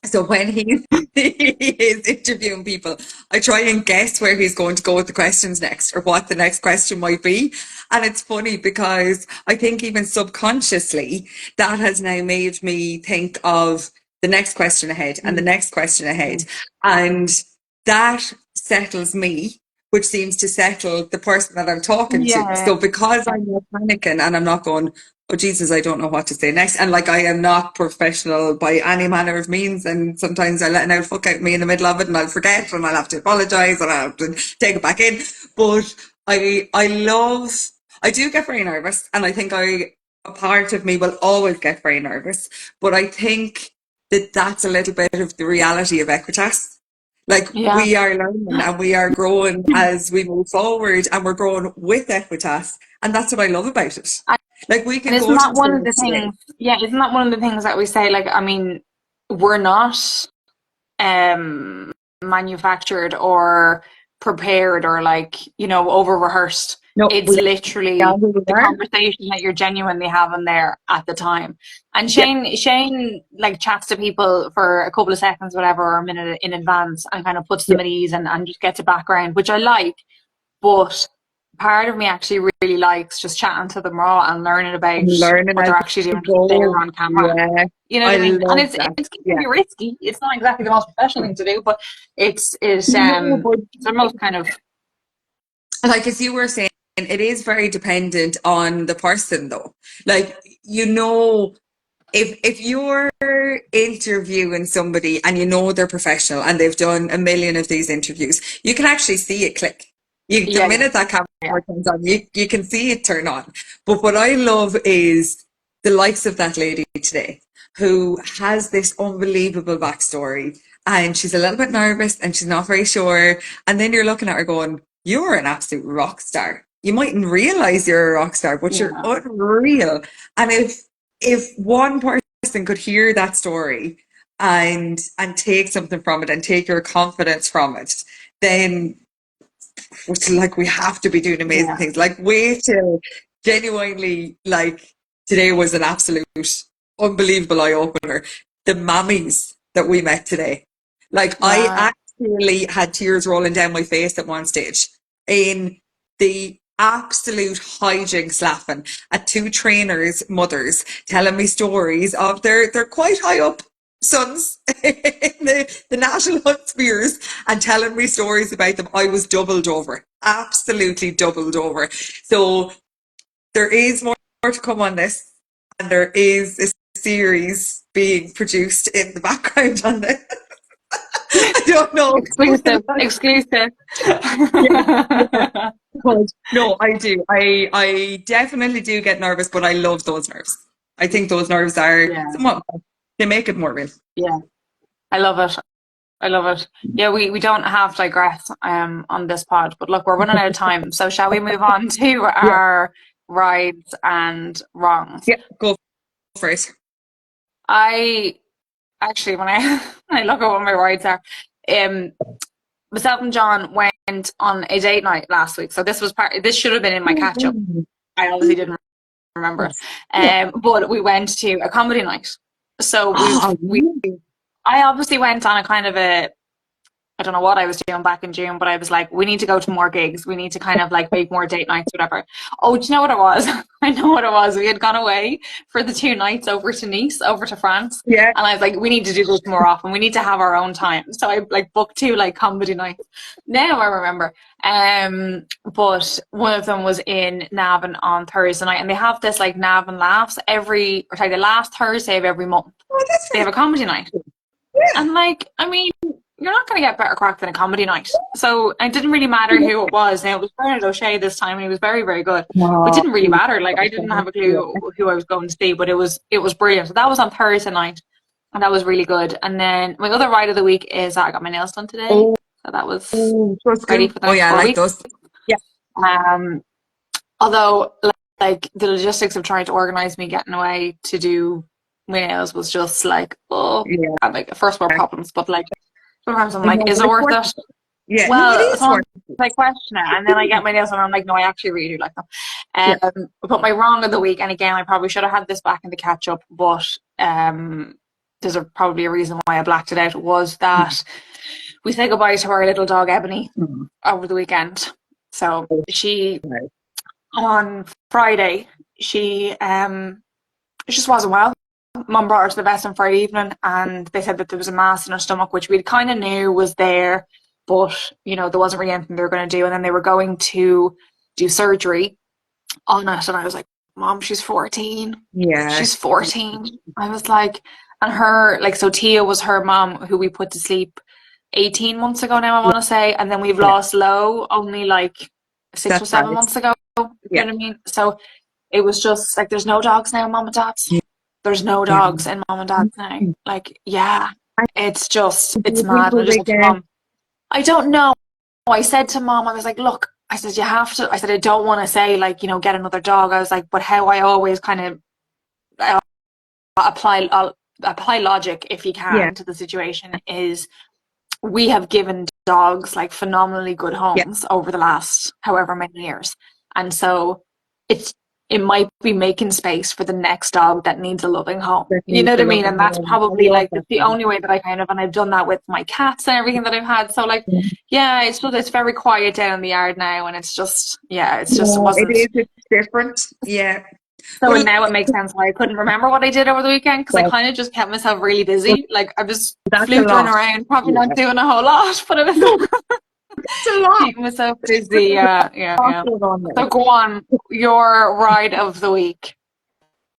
So when he is interviewing people, I try and guess where he's going to go with the questions next, or what the next question might be. And it's funny because I think even subconsciously that has now made me think of the next question ahead and the Mm. next question ahead. And that settles me, which seems to settle the person that I'm talking to. Yeah. So because I'm not panicking and I'm not going, oh Jesus, I don't know what to say next. And like, I am not professional by any manner of means. And sometimes I let an out fuck out me in the middle of it and I'll forget and I'll have to apologize and I'll have to take it back in. But I do get very nervous. And I think a part of me will always get very nervous. But I think that that's a little bit of the reality of Equitas. Like, Yeah. we are learning and we are growing as we move forward, and we're growing with Equitas. And that's what I love about it. Like, we And can isn't go to that the one of the States today. things? Yeah, isn't that one of the things that we say? Like, I mean, we're not um manufactured or prepared or like, over rehearsed. No, It's we are literally who we the are. conversation that you're genuinely having there at the time. And Yeah. Shane like chats to people for a couple of seconds, whatever, or a minute in advance and kind of puts Yeah. them at ease and just gets a background, which I like. But part of me actually really likes just chatting to them raw and learning about And learning what as they're actually we doing there go. on camera. Yeah. You know what I I mean? And love it's that. it's can Yeah. be risky. It's not exactly the most professional thing to do, but No, but it's the most kind of like, as you were saying, it is very dependent on the person though. Like, if you're interviewing somebody and they're professional and they've done a million of these interviews, you can actually see it click. The yeah, minute that yeah, camera turns on, you can see it turn on. But what I love is the likes of that lady today, who has this unbelievable backstory, and she's a little bit nervous and she's not very sure. And then you're looking at her going, you're an absolute rock star. You mightn't realize you're a rock star, but you're yeah, unreal. And if one person could hear that story and take something from it and take your confidence from it, then it's like, we have to be doing amazing yeah. things. Like, wait till genuinely, like, today was an absolute unbelievable eye opener. The mammies that we met today. Like, I Wow. actually had tears rolling down my face at one stage in the absolute hijinks, laughing at two trainers' mothers telling me stories of they're quite high up sons in the national hunt spears, and telling me stories about them. I was doubled over, absolutely doubled over. So there is more to come on this, and there is a series being produced in the background on this. I don't know. Exclusive, exclusive. Yeah, yeah. But no, I do. I definitely do get nervous, but I love those nerves. I think those nerves are Yeah, somewhat, they make it more real. yeah. I love it. I love it. Yeah, we don't have to digress on this pod, but look, we're running out of time. So shall we move on to Yeah, our rights and wrongs? yeah, go for it. I actually, when I when I look at what my rights are, um, myself and John went on a date night last week. So this was part. This should have been in my catch up. I obviously didn't remember it. Yeah. But we went to a comedy night. So Oh, we I obviously went on a kind of a I don't know what I was doing back in June, but I was like, we need to go to more gigs. We need to kind of like make more date nights, whatever. Oh, do you know what it was? I know what it was. We had gone away for the 2 nights over to Nice, over to France. Yeah. And I was like, we need to do this more often. We need to have our own time. So I like booked 2 like comedy nights. Now I remember. But one of them was in Navan on Thursday night. And they have this like Navan Laughs the last Thursday of every month. Oh, that's They very have a comedy night. yeah. And like, I mean, you're not going to get better crack than a comedy night. So it didn't really matter who it was. Now, it was Bernard O'Shea this time, and he was very, very good. But it Wow. didn't really matter. Like, I didn't have a clue who I was going to see, but it was brilliant. So that was on Thursday night, and that was really good. And then my other ride of the week is I got my nails done today. Oh, So that was that's ready good. for the Oh next yeah, I four like weeks. those. Yeah. Um, although, like, the logistics of trying to organise me getting away to do my nails was just like, oh, Yeah. and like first world problems. But like, sometimes I'm I like, know, is but it it's worth worth it? it. Yeah. No, it Well, is worth sometimes I question it, and then I get my nails done, and I'm like, no, I actually really do like them. it. But my wrong of the week, and again, I probably should have had this back in the catch up, but there's probably a reason why I blacked it out, was that we said goodbye to our little dog Ebony Mm. over the weekend. So she, Right. on Friday, she just wasn't well. Mum brought her to the vest on Friday evening, and they said that there was a mass in her stomach, which we kind of knew was there, but there wasn't really anything they were going to do. And then they were going to do surgery on it, and I was like, "Mom, she's 14. Yeah. She's 14." I was like, and her so Tia was her mom, who we put to sleep 18 months ago now, I want to say, and then we've Yeah. lost Lo only like 6 or That's 7 months ago. You yeah. know what I mean? So it was just like, there's no dogs now, Mom and Dad's. There's no Yeah. dogs in Mom and Dad's now. Like, yeah, it's You think mad. And I will just they said to get? Mom, I don't know. I said to Mom, I was like, look, I said, you have to, I said, I don't want to say like, get another dog. I was like, but how I always kind of uh, apply logic, if you Yeah. can, to the situation is, we have given dogs like phenomenally good Yeah. homes over the last however many years. And so it might be making space for the next dog that needs a loving home. That You needs know what a I mean? loving And that's home. I probably love like that the one. only way that and I've done that with my cats and everything that I've had. So like, yeah, it's very quiet down in the yard now, and it's just, it No, it wasn't. is. It's different. Yeah. So Well, now it makes sense why I couldn't remember what I did over the weekend, because I that, kind of just kept myself really busy. Like, I was that's a flootering lot. around, probably not Yeah. doing a whole lot, but I No, was that's a lot. keeping myself But busy. there's Yeah, a yeah, lot yeah. going on So there. go on, your ride of the week.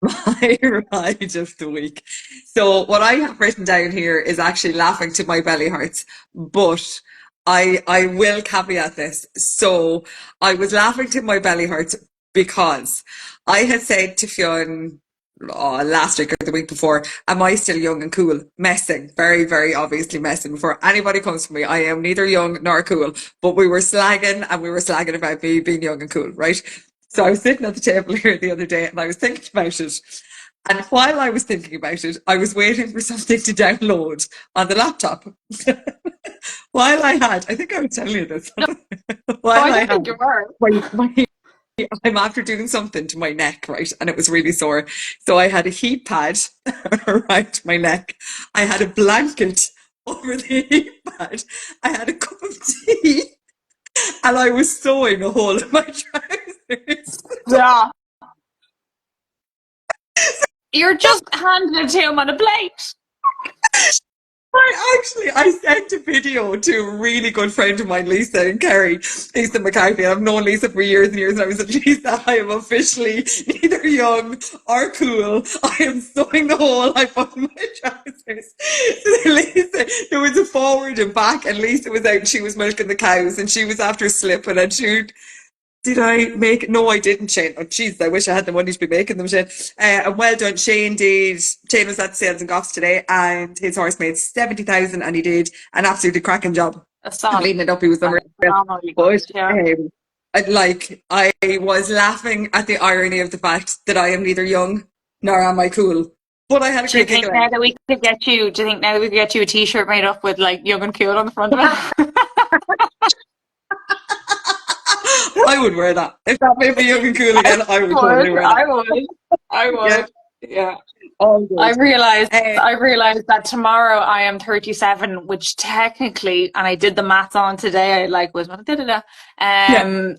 My ride of the week. So what I have written down here is actually laughing to my belly hurts, but I will caveat this. So I was laughing to my belly hurts because I had said to Fionn last week or the week before, am I still young and cool? Messing, very, very obviously messing. Before anybody comes for me, I am neither young nor cool. But we were slagging, and we were slagging about me being young and cool, right? So I was sitting at the table here the other day, and I was thinking about it. And while I was thinking about it, I was waiting for something to download on the laptop. While I think I was telling you this. No, While I I don't had think you were. my I'm after doing something to my neck, right? And it was really sore. So I had a heat pad around my neck. I had a blanket over the heat pad. I had a cup of tea, and I was sewing a hole in my trousers. Yeah. You're just handing it to him on a plate. I sent a video to a really good friend of mine, Lisa and Kerry, Lisa McCarthy. I've known Lisa for years and years, and I was like, Lisa, I am officially neither young or cool. I am sewing the hole I put in my trousers. So Lisa, there was a forward and back, and Lisa was out and she was milking the cows, and she was after slipping, and she did I make it? No, I didn't, Shane. Oh, jeez, I wish I had the money to be making them, Shane. And well done, Shane did. Shane was at sales and Goffs today, and his horse made 70,000, and he did an absolutely cracking job A of solid, leading it up. He was unreal. phenomenally But good. Yeah. I was laughing at the irony of the fact that I am neither young nor am I cool. But I had a Do you great think giggle out now of that we could get you? Do you think now that we could get you a T-shirt made up with like "Young and Cool" on the front of it? I would wear that. If that made me young and cool again, I would totally wear that. I would. I Yeah. would. Yeah. all good. Uh, I realized that tomorrow I am 37, which technically, and I did the maths on today, I like was da, da, da, yeah, um,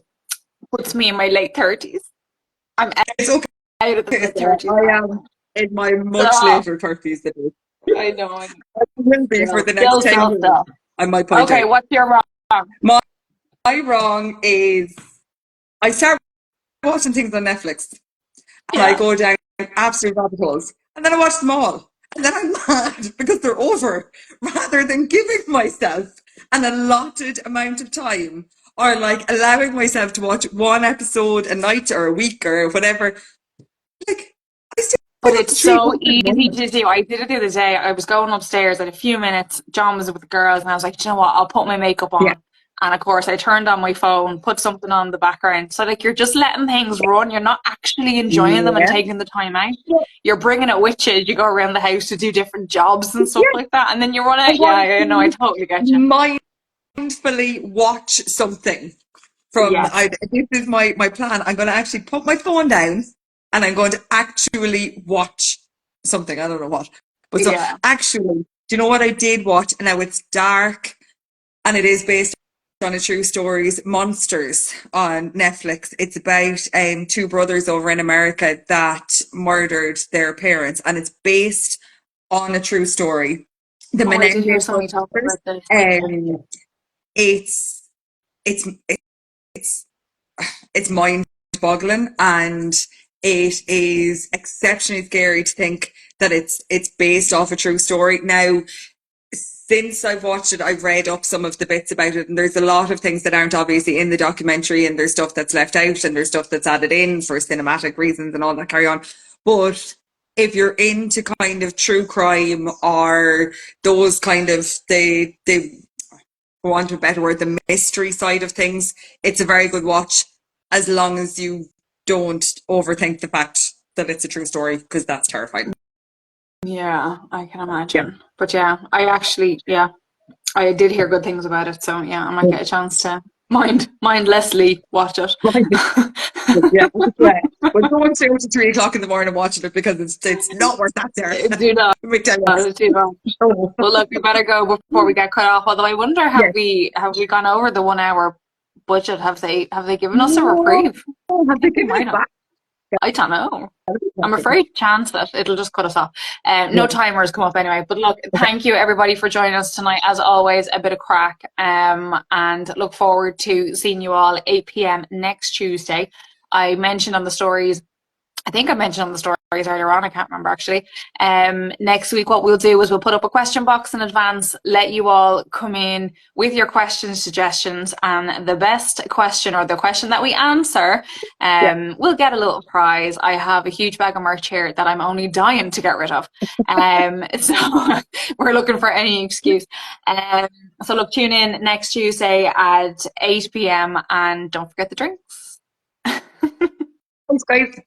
puts me in my late 30s. I'm it's okay. out of the mid Sarah. 30s I now. am in my much Stop. later 30s than you. I know. I know. I will be for Still, the next still, 10 still, years, still. I might point Okay, out. what's your wrong? My, my wrong is I start watching things on Netflix and I Yeah. go down absolute rabbit holes. And then I watch them all. And then I'm mad because they're over rather than giving myself an allotted amount of time or like allowing myself to watch one episode a night or a week or whatever. Like, I still But have it's three so books in the easy moment. to do. I did it the other day. I was going upstairs at a few minutes. John was with the girls, and I was like, "Do you know what? I'll put my makeup Yeah. on." And of course, I turned on my phone, put something on the background. So, like, you're just letting things run. You're not actually enjoying them and Yeah. taking the time out. You're bringing it with you. You go around the house to do different jobs and stuff Yeah. like that. And then you run I out. Yeah, want I know. I to totally get you. mindfully watch something from Yes. this is my plan. I'm going to actually put my phone down and I'm going to actually watch something. I don't know what, but so Yeah. actually, do you know what I did watch? And now it's dark and it is based on a true stories, Monsters on Netflix. It's about two brothers over in America that murdered their parents, and it's based on a true story. The Oh, I did hear Menendez somebody talking brothers. about this. Yeah. Um, it's it's it's it's mind-boggling, and it is exceptionally scary to think that it's based off a true story. Now, since I've watched it, I've read up some of the bits about it, and there's a lot of things that aren't obviously in the documentary, and there's stuff that's left out, and there's stuff that's added in for cinematic reasons and all that carry on. But if you're into kind of true crime or those kind of the for want of a better word, the mystery side of things, it's a very good watch as long as you don't overthink the fact that it's a true story because that's terrifying. Yeah, I can Yeah. imagine. But yeah, yeah, I did hear good things about it. So yeah, I might get a chance to mindlessly watch it. Right. Yeah, yeah. But don't stay up to 3 o'clock in the morning watching it because it's not worth that, Sarah. Do not, Let me tell you. do not. Oh, Well, look, we better go before we get cut off. Although I wonder, yes. have we gone over the 1 hour budget? Have they given us a No. reprieve? I Have they think they given might it have. back? I don't know. I'm afraid to chance that it'll just cut us off. Yeah. No timers come up anyway. But look, Okay. thank you everybody for joining us tonight. As always, a bit of crack. And look forward to seeing you all 8 p.m. next Tuesday. I mentioned on the stories I think I mentioned on the stories earlier on, I can't remember actually. Next week, what we'll do is we'll put up a question box in advance, let you all come in with your questions, suggestions, and the best question or the question that we answer, Yeah. we'll get a little prize. I have a huge bag of merch here that I'm only dying to get rid of. So we're looking for any excuse. So look, tune in next Tuesday at 8 p.m. and don't forget the drinks. Thanks, guys.